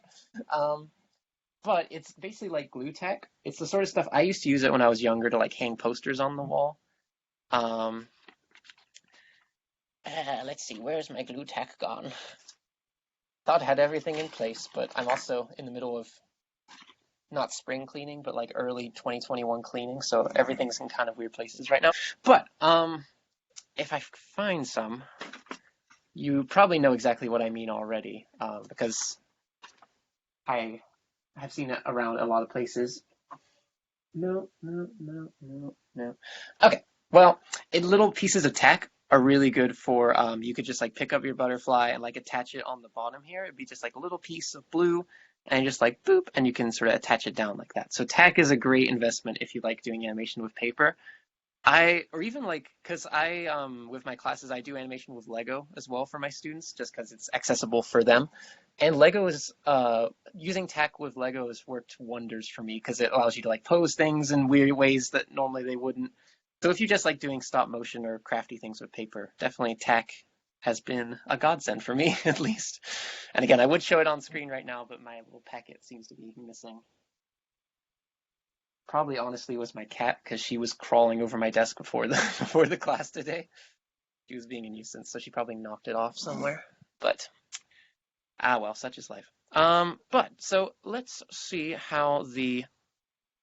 But it's basically like glue tack. It's the sort of stuff I used to use it when I was younger to like hang posters on the wall. Let's see, where's my glue tack gone? Thought I had everything in place, but I'm also in the middle of not spring cleaning, but like early 2021 cleaning, so everything's in kind of weird places right now. But if I find some, you probably know exactly what I mean already, because I have seen it around a lot of places. No. Okay, well, little pieces of tack are really good for, you could just like pick up your butterfly and like attach it on the bottom here. It'd be just like a little piece of blue and just like boop, and you can sort of attach it down like that. So tack is a great investment if you like doing animation with paper. Or even like, cause with my classes, I do animation with Lego as well for my students, just cause it's accessible for them. And Lego is, using tack with Lego has worked wonders for me because it allows you to like pose things in weird ways that normally they wouldn't. So if you just like doing stop motion or crafty things with paper, definitely tack has been a godsend for me, at least. And again, I would show it on screen right now, but my little packet seems to be missing. Probably honestly was my cat because she was crawling over my desk before the class today. She was being a nuisance, so she probably knocked it off somewhere. But well, such is life. So let's see how the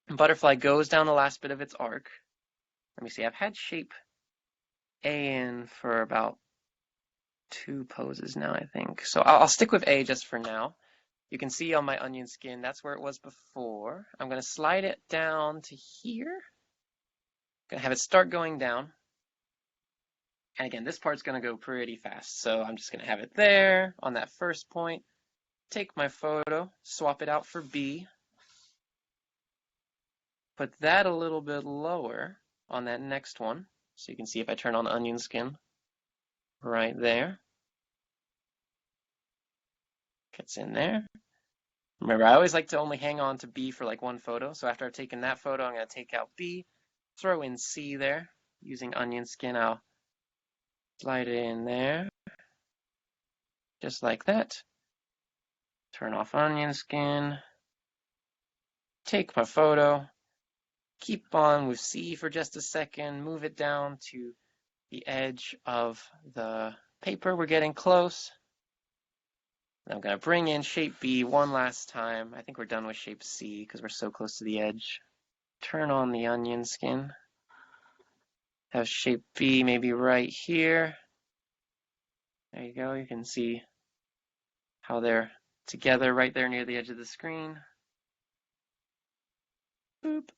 butterfly goes down the last bit of its arc. Let me see. I've had shape A in for about 2 poses now, I think. So I'll stick with A just for now. You can see on my onion skin, that's where it was before. I'm going to slide it down to here. I'm going to have it start going down. And again, this part's going to go pretty fast. So I'm just going to have it there on that first point. Take my photo, swap it out for B. Put that a little bit lower on that next one. So you can see if I turn on onion skin right there. Gets in there. Remember, I always like to only hang on to B for like one photo. So after I've taken that photo, I'm going to take out B, throw in C there. Using onion skin, I'll slide it in there. Just like that. Turn off onion skin. Take my photo. Keep on with C for just a second. Move it down to the edge of the paper. We're getting close. I'm going to bring in shape B one last time. I think we're done with shape C because we're so close to the edge. Turn on the onion skin. Have shape B maybe right here. There you go. You can see how they're together right there near the edge of the screen. Boop.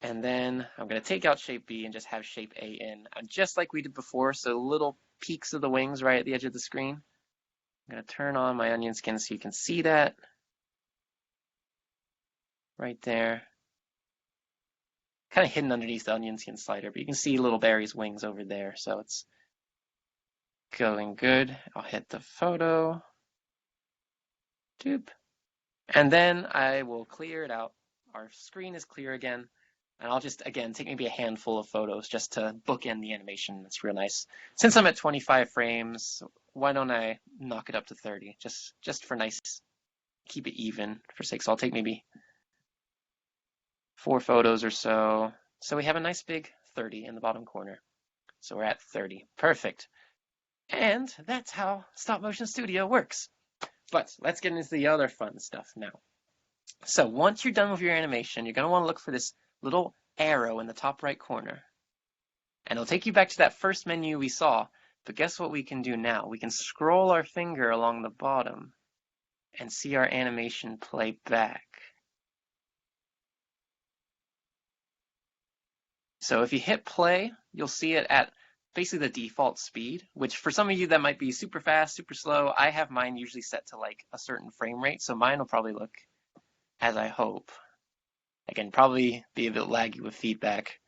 And then I'm going to take out shape B and just have shape A in. Just like we did before, so little peaks of the wings right at the edge of the screen. I'm going to turn on my onion skin so you can see that. Right there. Kind of hidden underneath the onion skin slider, but you can see little Barry's wings over there, so it's going good. I'll hit the photo. Doop. And then I will clear it out. Our screen is clear again. And I'll just, again, take maybe a handful of photos just to bookend the animation. That's real nice. Since I'm at 25 frames, why don't I knock it up to 30? Just for nice, keep it even for sake. So I'll take maybe 4 photos or so. So we have a nice big 30 in the bottom corner. So we're at 30. Perfect. And that's how Stop Motion Studio works. But let's get into the other fun stuff now. So once you're done with your animation, you're going to want to look for this little arrow in the top right corner. And it'll take you back to that first menu we saw. But guess what we can do now? We can scroll our finger along the bottom and see our animation play back. So if you hit play, you'll see it at basically the default speed, which for some of you that might be super fast, super slow. I have mine usually set to like a certain frame rate, so mine will probably look as I hope. Again, probably be a bit laggy with feedback.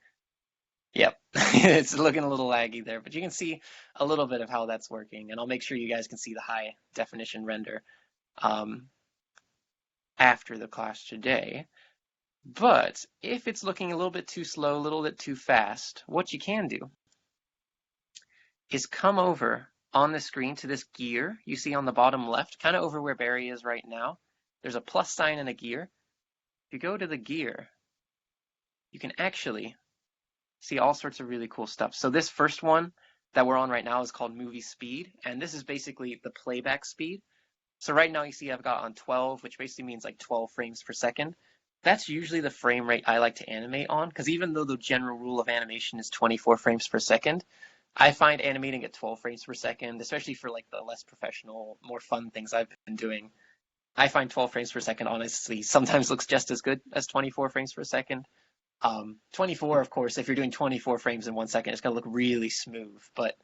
Yep, it's looking a little laggy there, but you can see a little bit of how that's working, and I'll make sure you guys can see the high definition render after the class today. But if it's looking a little bit too slow, a little bit too fast, what you can do is come over on the screen to this gear you see on the bottom left, kind of over where Barry is right now. There's a plus sign and a gear. If you go to the gear, you can actually see all sorts of really cool stuff. So this first one that we're on right now is called movie speed, and this is basically the playback speed. So right now you see I've got on 12, which basically means like 12 frames per second. That's usually the frame rate I like to animate on, because even though the general rule of animation is 24 frames per second, I find animating at 12 frames per second, especially for like the less professional, more fun things I've been doing, I find 12 frames per second honestly sometimes looks just as good as 24 frames per second. 24, of course, if you're doing 24 frames in 1 second, it's going to look really smooth, but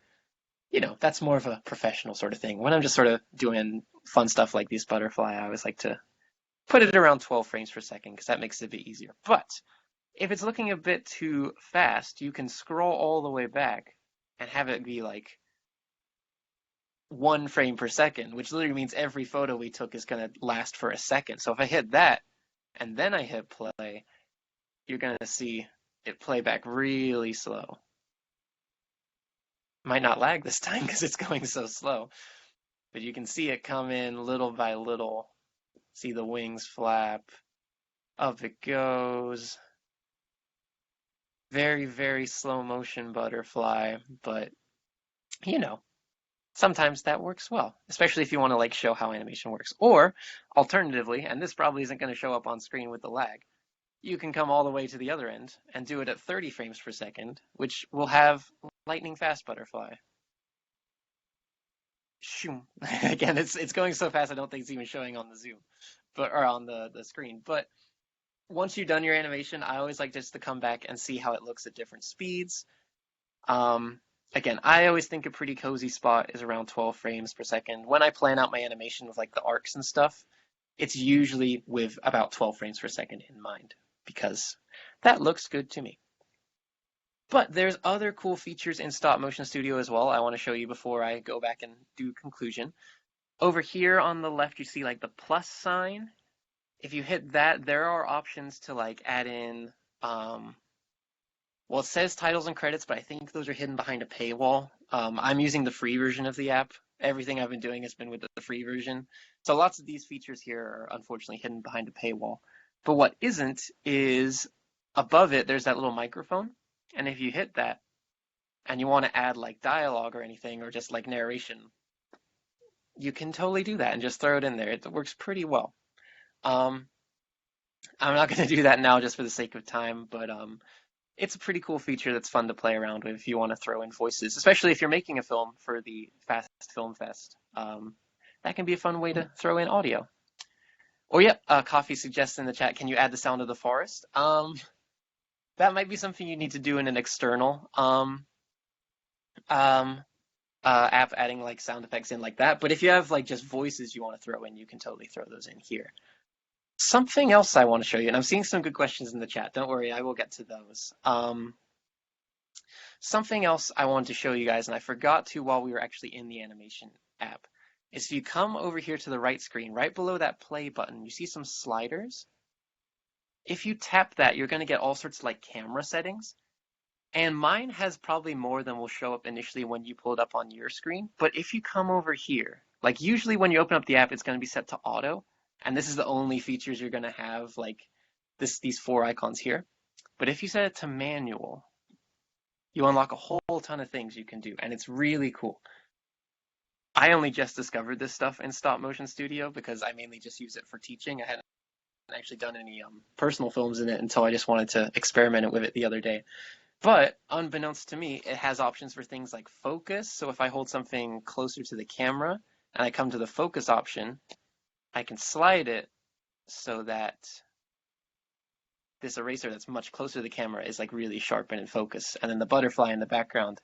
you know, that's more of a professional sort of thing. When I'm just sort of doing fun stuff like this butterfly, I always like to put it around 12 frames per second because that makes it a bit easier. But if it's looking a bit too fast, you can scroll all the way back and have it be like 1 frame per second, which literally means every photo we took is going to last for a second. So if I hit that and then I hit play, you're going to see it play back really slow. Might not lag this time because it's going so slow, but you can see it come in little by little. See the wings flap. Up it goes. Very, very slow motion butterfly, but you know, sometimes that works well, especially if you want to like show how animation works. Or alternatively, and this probably isn't going to show up on screen with the lag, you can come all the way to the other end and do it at 30 frames per second, which will have lightning fast butterfly. shoom. Again, it's going so fast I don't think it's even showing on the Zoom, or on the screen. But once you've done your animation, I always like just to come back and see how it looks at different speeds. Um, Again, I always think a pretty cozy spot is around 12 frames per second. When I plan out my animation with like the arcs and stuff, it's usually with about 12 frames per second in mind because that looks good to me. But there's other cool features in Stop Motion Studio as well I want to show you before I go back and do conclusion. Over here on the left, you see like the plus sign. If you hit that, there are options to like add in, well, it says titles and credits, but I think those are hidden behind a paywall. I'm using the free version of the app. Everything I've been doing has been with the free version. So lots of these features here are unfortunately hidden behind a paywall. But what isn't is above it, there's that little microphone. And if you hit that and you want to add like dialogue or anything or just like narration, you can totally do that and just throw it in there. It works pretty well. I'm not going to do that now just for the sake of time, but it's a pretty cool feature that's fun to play around with if you want to throw in voices, especially if you're making a film for the Fast Film Fest. That can be a fun way to throw in audio. Or yep, Coffee suggests in the chat, can you add the sound of the forest? That might be something you need to do in an external app, adding like sound effects in like that. But if you have like just voices you want to throw in, you can totally throw those in here. Something else I want to show you, and I'm seeing some good questions in the chat. Don't worry, I will get to those. Something else I wanted to show you guys, and I forgot to while we were actually in the animation app, is if you come over here to the right screen, right below that play button, you see some sliders. If you tap that, you're going to get all sorts of like camera settings. And mine has probably more than will show up initially when you pull it up on your screen. But if you come over here, like usually when you open up the app, it's going to be set to auto. And this is the only features you're going to have, like these 4 icons here. But if you set it to manual, you unlock a whole ton of things you can do. And it's really cool. I only just discovered this stuff in Stop Motion Studio because I mainly just use it for teaching. I hadn't actually done any personal films in it until I just wanted to experiment with it the other day. But unbeknownst to me, it has options for things like focus. So if I hold something closer to the camera and I come to the focus option, I can slide it so that this eraser that's much closer to the camera is like really sharp and in focus. And then the butterfly in the background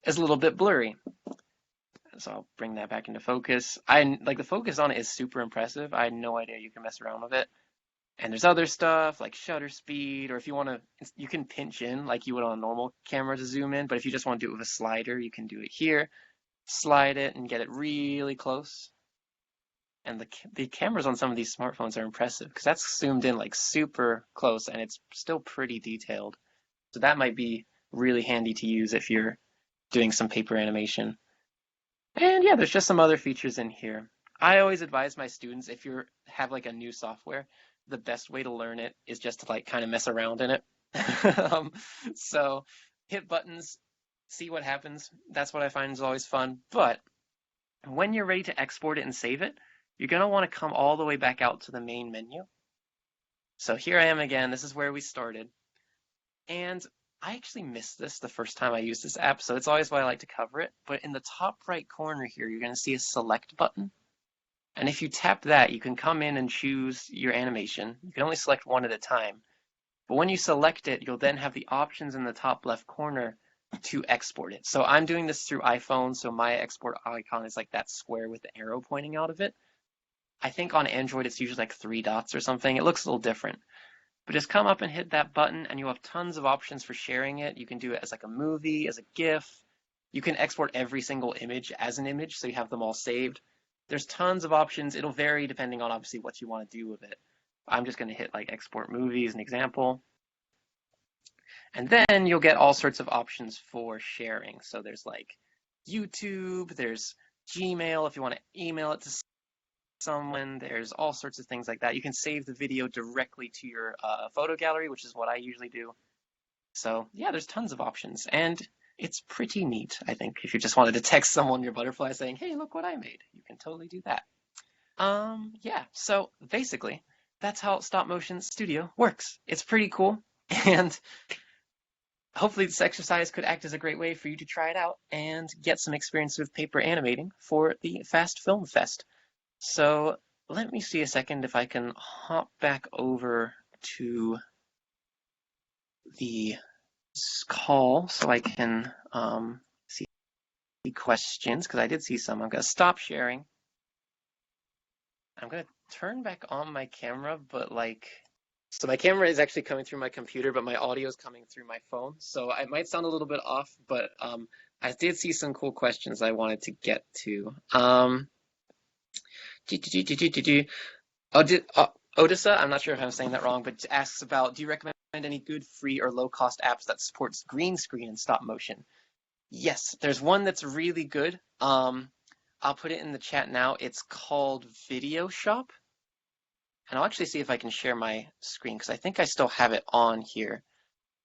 is a little bit blurry. So I'll bring that back into focus. Like the focus on it is super impressive. I had no idea you can mess around with it. And there's other stuff like shutter speed, or if you want to, you can pinch in like you would on a normal camera to zoom in. But if you just want to do it with a slider, you can do it here. Slide it and get it really close. And the cameras on some of these smartphones are impressive because that's zoomed in like super close and it's still pretty detailed. So that might be really handy to use if you're doing some paper animation. And yeah, there's just some other features in here. I always advise my students, if you have like a new software, the best way to learn it is just to like kind of mess around in it. So hit buttons, see what happens. That's what I find is always fun. But when you're ready to export it and save it, you're going to want to come all the way back out to the main menu. So here I am again. This is where we started. And I actually missed this the first time I used this app, so it's always why I like to cover it. But in the top right corner here, you're going to see a select button. And if you tap that, you can come in and choose your animation. You can only select one at a time. But when you select it, you'll then have the options in the top left corner to export it. So I'm doing this through iPhone, so my export icon is like that square with the arrow pointing out of it. I think on Android it's usually like 3 dots or something. It looks a little different. But just come up and hit that button and you'll have tons of options for sharing it. You can do it as like a movie, as a GIF. You can export every single image as an image, so you have them all saved. There's tons of options. It'll vary depending on obviously what you want to do with it. I'm just going to hit like export movie as an example. And then you'll get all sorts of options for sharing. So there's like YouTube, there's Gmail if you want to email it to someone, there's all sorts of things like that. You can save the video directly to your photo gallery, which is what I usually do. So yeah, there's tons of options. And it's pretty neat, I think. If you just wanted to text someone your butterfly saying, hey, look what I made, you can totally do that. Yeah, so basically, that's how Stop Motion Studio works. It's pretty cool. And hopefully this exercise could act as a great way for you to try it out and get some experience with paper animating for the Fast Film Fest. So let me see a second if I can hop back over to the call so I can see questions, because I did see some. I'm going to stop sharing. I'm going to turn back on my camera, but so my camera is actually coming through my computer, but my audio is coming through my phone. So it might sound a little bit off, but I did see some cool questions I wanted to get to. Odessa, I'm not sure if I'm saying that wrong, but asks about, do you recommend any good free or low-cost apps that supports green screen and stop motion? Yes, there's one that's really good. I'll put it in the chat now. It's called Video Shop. And I'll actually see if I can share my screen because I think I still have it on here.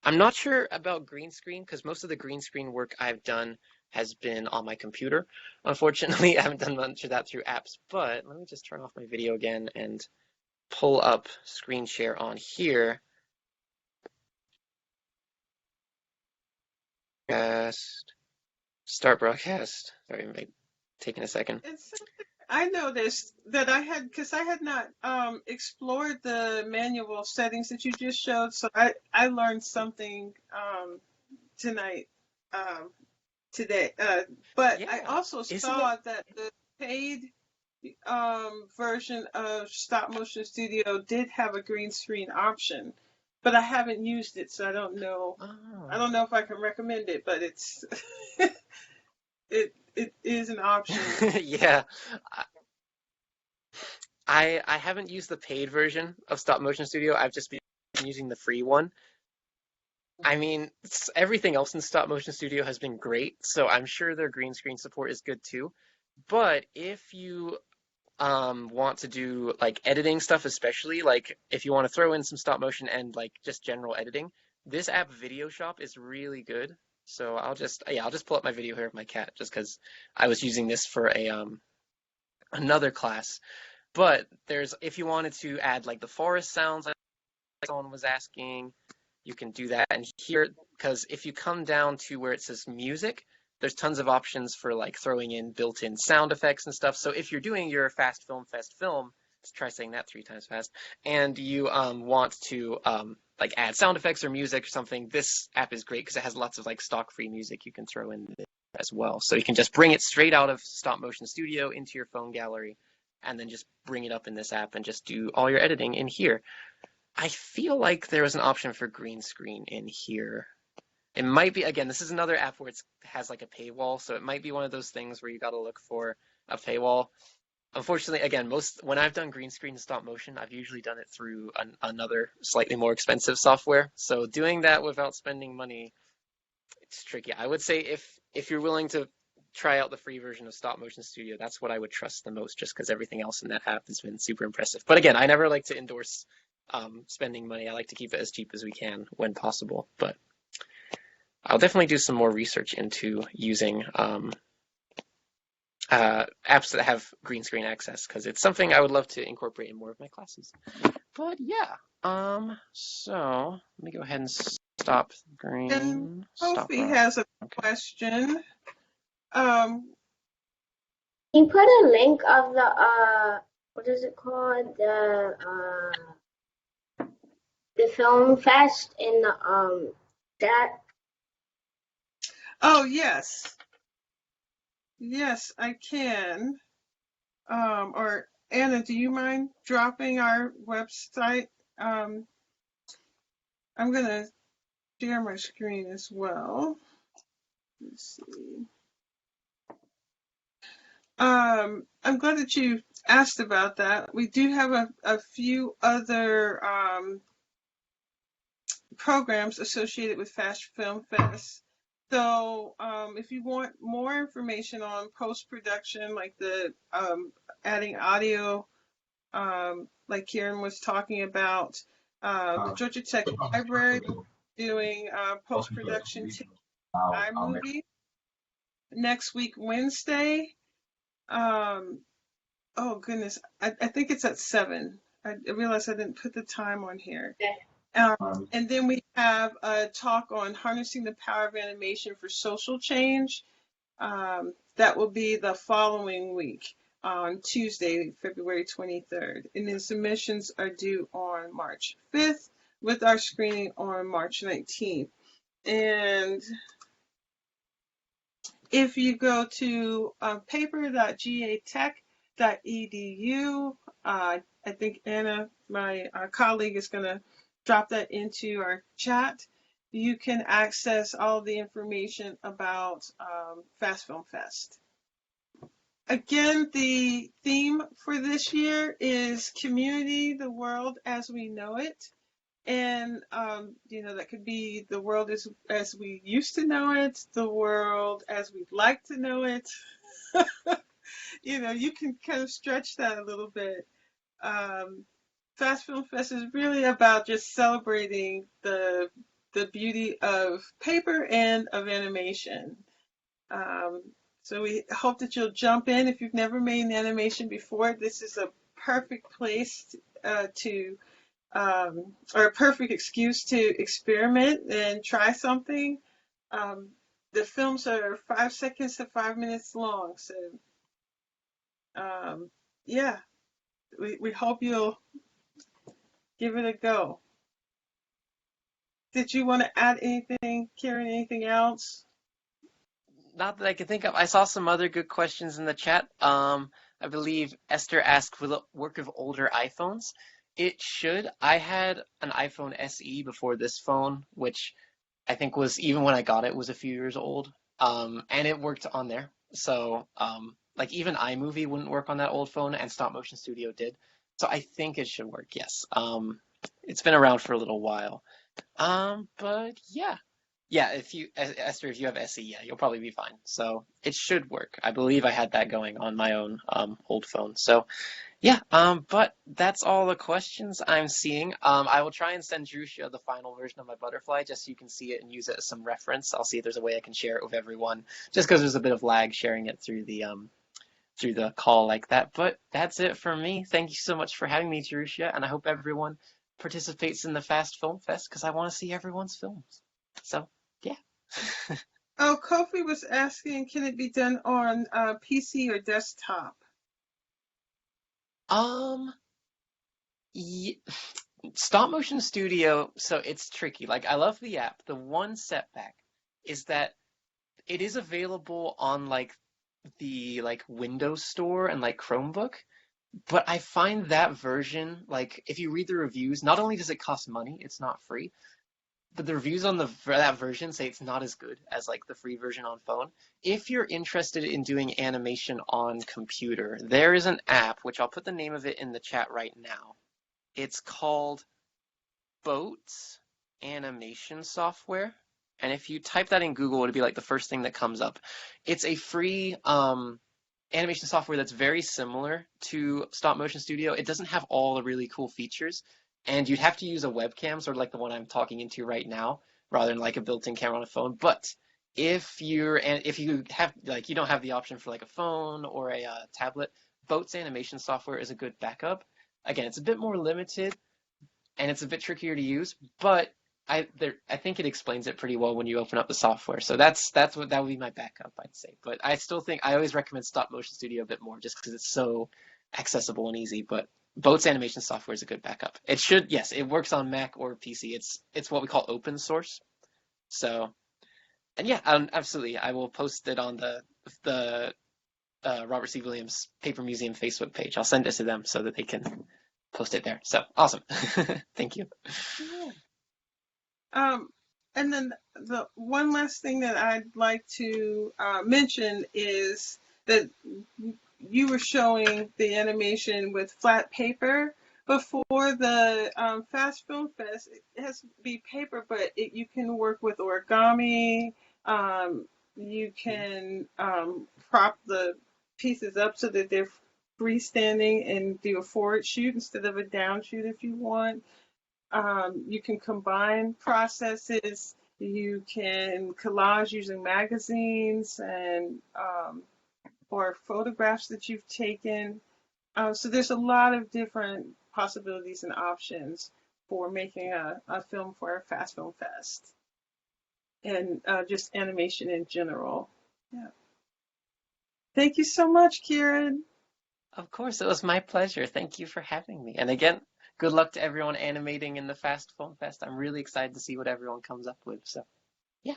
I'm not sure about green screen because most of the green screen work I've done has been on my computer. Unfortunately, I haven't done much of that through apps, but let me just turn off my video again and pull up screen share on here. Start broadcast. Sorry, taking a second. It's I noticed that because I had not explored the manual settings that you just showed, so I learned something tonight, today. But I Yeah, also isn't it? saw that the paid version of Stop Motion Studio did have a green screen option, but I haven't used it, so I don't know. I Oh. don't know if I can recommend it, but it's it is an option. Yeah, I haven't used the paid version of Stop Motion Studio. I've just been using the free one. I mean, everything else in Stop Motion Studio has been great, so I'm sure their green screen support is good too. But if you want to do like editing stuff, especially like if you want to throw in some stop motion and like just general editing, this app Video Shop is really good. So I'll just pull up my video here of my cat just because I was using this for a another class. But there's if you wanted to add like the forest sounds like someone was asking, you can do that. And here, because if you come down to where it says music, there's tons of options for like throwing in built-in sound effects and stuff. So if you're doing your Fast Film Fest film, let's try saying that 3 times fast, and you want to like add sound effects or music or something, this app is great because it has lots of like stock free music you can throw in as well. So you can just bring it straight out of Stop Motion Studio into your phone gallery and then just bring it up in this app and just do all your editing in here. I feel like there was an option for green screen in here. It might be, again, this is another app where it has like a paywall, so it might be one of those things where you got to look for a paywall. Unfortunately, again, when I've done green screen and stop motion, I've usually done it through another slightly more expensive software. So doing that without spending money, it's tricky. I would say if you're willing to try out the free version of Stop Motion Studio, that's what I would trust the most, just because everything else in that app has been super impressive. But again, I never like to endorse spending money. I like to keep it as cheap as we can when possible. But I'll definitely do some more research into using apps that have green screen access because it's something I would love to incorporate in more of my classes. But yeah, so let me go ahead and stop And green, stop Kofi rock. has a Okay. question. Um, Can you put a link of the what is it called? The film fest in the chat? oh yes, yes, I can. Or Anna, do you mind dropping our website? Um, I'm gonna share my screen as well. Let's see. I'm glad that you asked about that. We do have a few other programs associated with Fast Film Fest. So if you want more information on post-production, like the adding audio, like Kieran was talking about, the Georgia Tech Library doing post-production to iMovie next week, Wednesday. Oh goodness, I think it's at 7. I realized I didn't put the time on here. Okay. And then we have a talk on harnessing the power of animation for social change. That will be the following week on Tuesday, February 23rd. And then submissions are due on March 5th with our screening on March 19th. And if you go to paper.gatech.edu, I think Anna, my colleague, is going to drop that into our chat. You can access all the information about Fast Film Fest. Again, the theme for this year is Community, the World as We Know It. And, that could be the world as we used to know it, the world as we'd like to know it. You can kind of stretch that a little bit. Fast Film Fest is really about just celebrating the beauty of paper and of animation. So we hope that you'll jump in. If you've never made an animation before, this is a perfect place or a perfect excuse to experiment and try something. The films are 5 seconds to 5 minutes long. So, yeah, we hope you'll give it a go. Did you want to add anything, Kieran, anything else? Not that I can think of. I saw some other good questions in the chat. I believe Esther asked, will it work with older iPhones? It should. I had an iPhone SE before this phone, which I think was, even when I got it, was a few years old. And it worked on there. So, like even iMovie wouldn't work on that old phone, and Stop Motion Studio did. So I think it should work, yes. It's been around for a little while. But yeah. Yeah, Esther, if you have SE, yeah, you'll probably be fine. So it should work. I believe I had that going on my own old phone. So yeah, but that's all the questions I'm seeing. I will try and send Drusha the final version of my butterfly just so you can see it and use it as some reference. I'll see if there's a way I can share it with everyone, just because there's a bit of lag sharing it through the call like that. But that's it for me. Thank you so much for having me, Drusha, and I hope everyone participates in the Fast Film Fest because I want to see everyone's films. So yeah. Oh, Kofi was asking, can it be done on PC or desktop? Yeah, Stop Motion Studio, so it's tricky. Like, I love the app. The one setback is that it is available on like the Windows Store and like Chromebook, but I find that version, like if you read the reviews, not only does it cost money, it's not free, but the reviews on that version say it's not as good as like the free version on phone. If you're interested in doing animation on computer, there is an app, which I'll put the name of it in the chat right now. It's called Boats Animation Software. And if you type that in Google, it'll be like the first thing that comes up. It's a free animation software that's very similar to Stop Motion Studio. It doesn't have all the really cool features, and you'd have to use a webcam, sort of like the one I'm talking into right now, rather than like a built-in camera on a phone. But if you have you don't have the option for like a phone or a tablet, Boats Animation Software is a good backup. Again, it's a bit more limited and it's a bit trickier to use, but I think it explains it pretty well when you open up the software. So that would be my backup, I'd say. But I still think I always recommend Stop Motion Studio a bit more just because it's so accessible and easy. But Boats Animation Software is a good backup. Yes, it works on Mac or PC. It's what we call open source. So, and yeah, absolutely, I will post it on the Robert C. Williams Paper Museum Facebook page. I'll send it to them so that they can post it there. So awesome. Thank you. Yeah. And then the one last thing that I'd like to mention is that you were showing the animation with flat paper before the Fast Film Fest. It has to be paper, but you can work with origami. You can prop the pieces up so that they're freestanding and do a forward shoot instead of a down shoot if you want. You can combine processes. You can collage using magazines and or photographs that you've taken. So there's a lot of different possibilities and options. for making a film for our Fast Film Fest and just animation in general. Yeah. Thank you so much, Kieran. Of course, it was my pleasure. Thank you for having me. And again, good luck to everyone animating in the Fast Film Fest. I'm really excited to see what everyone comes up with. So, yeah.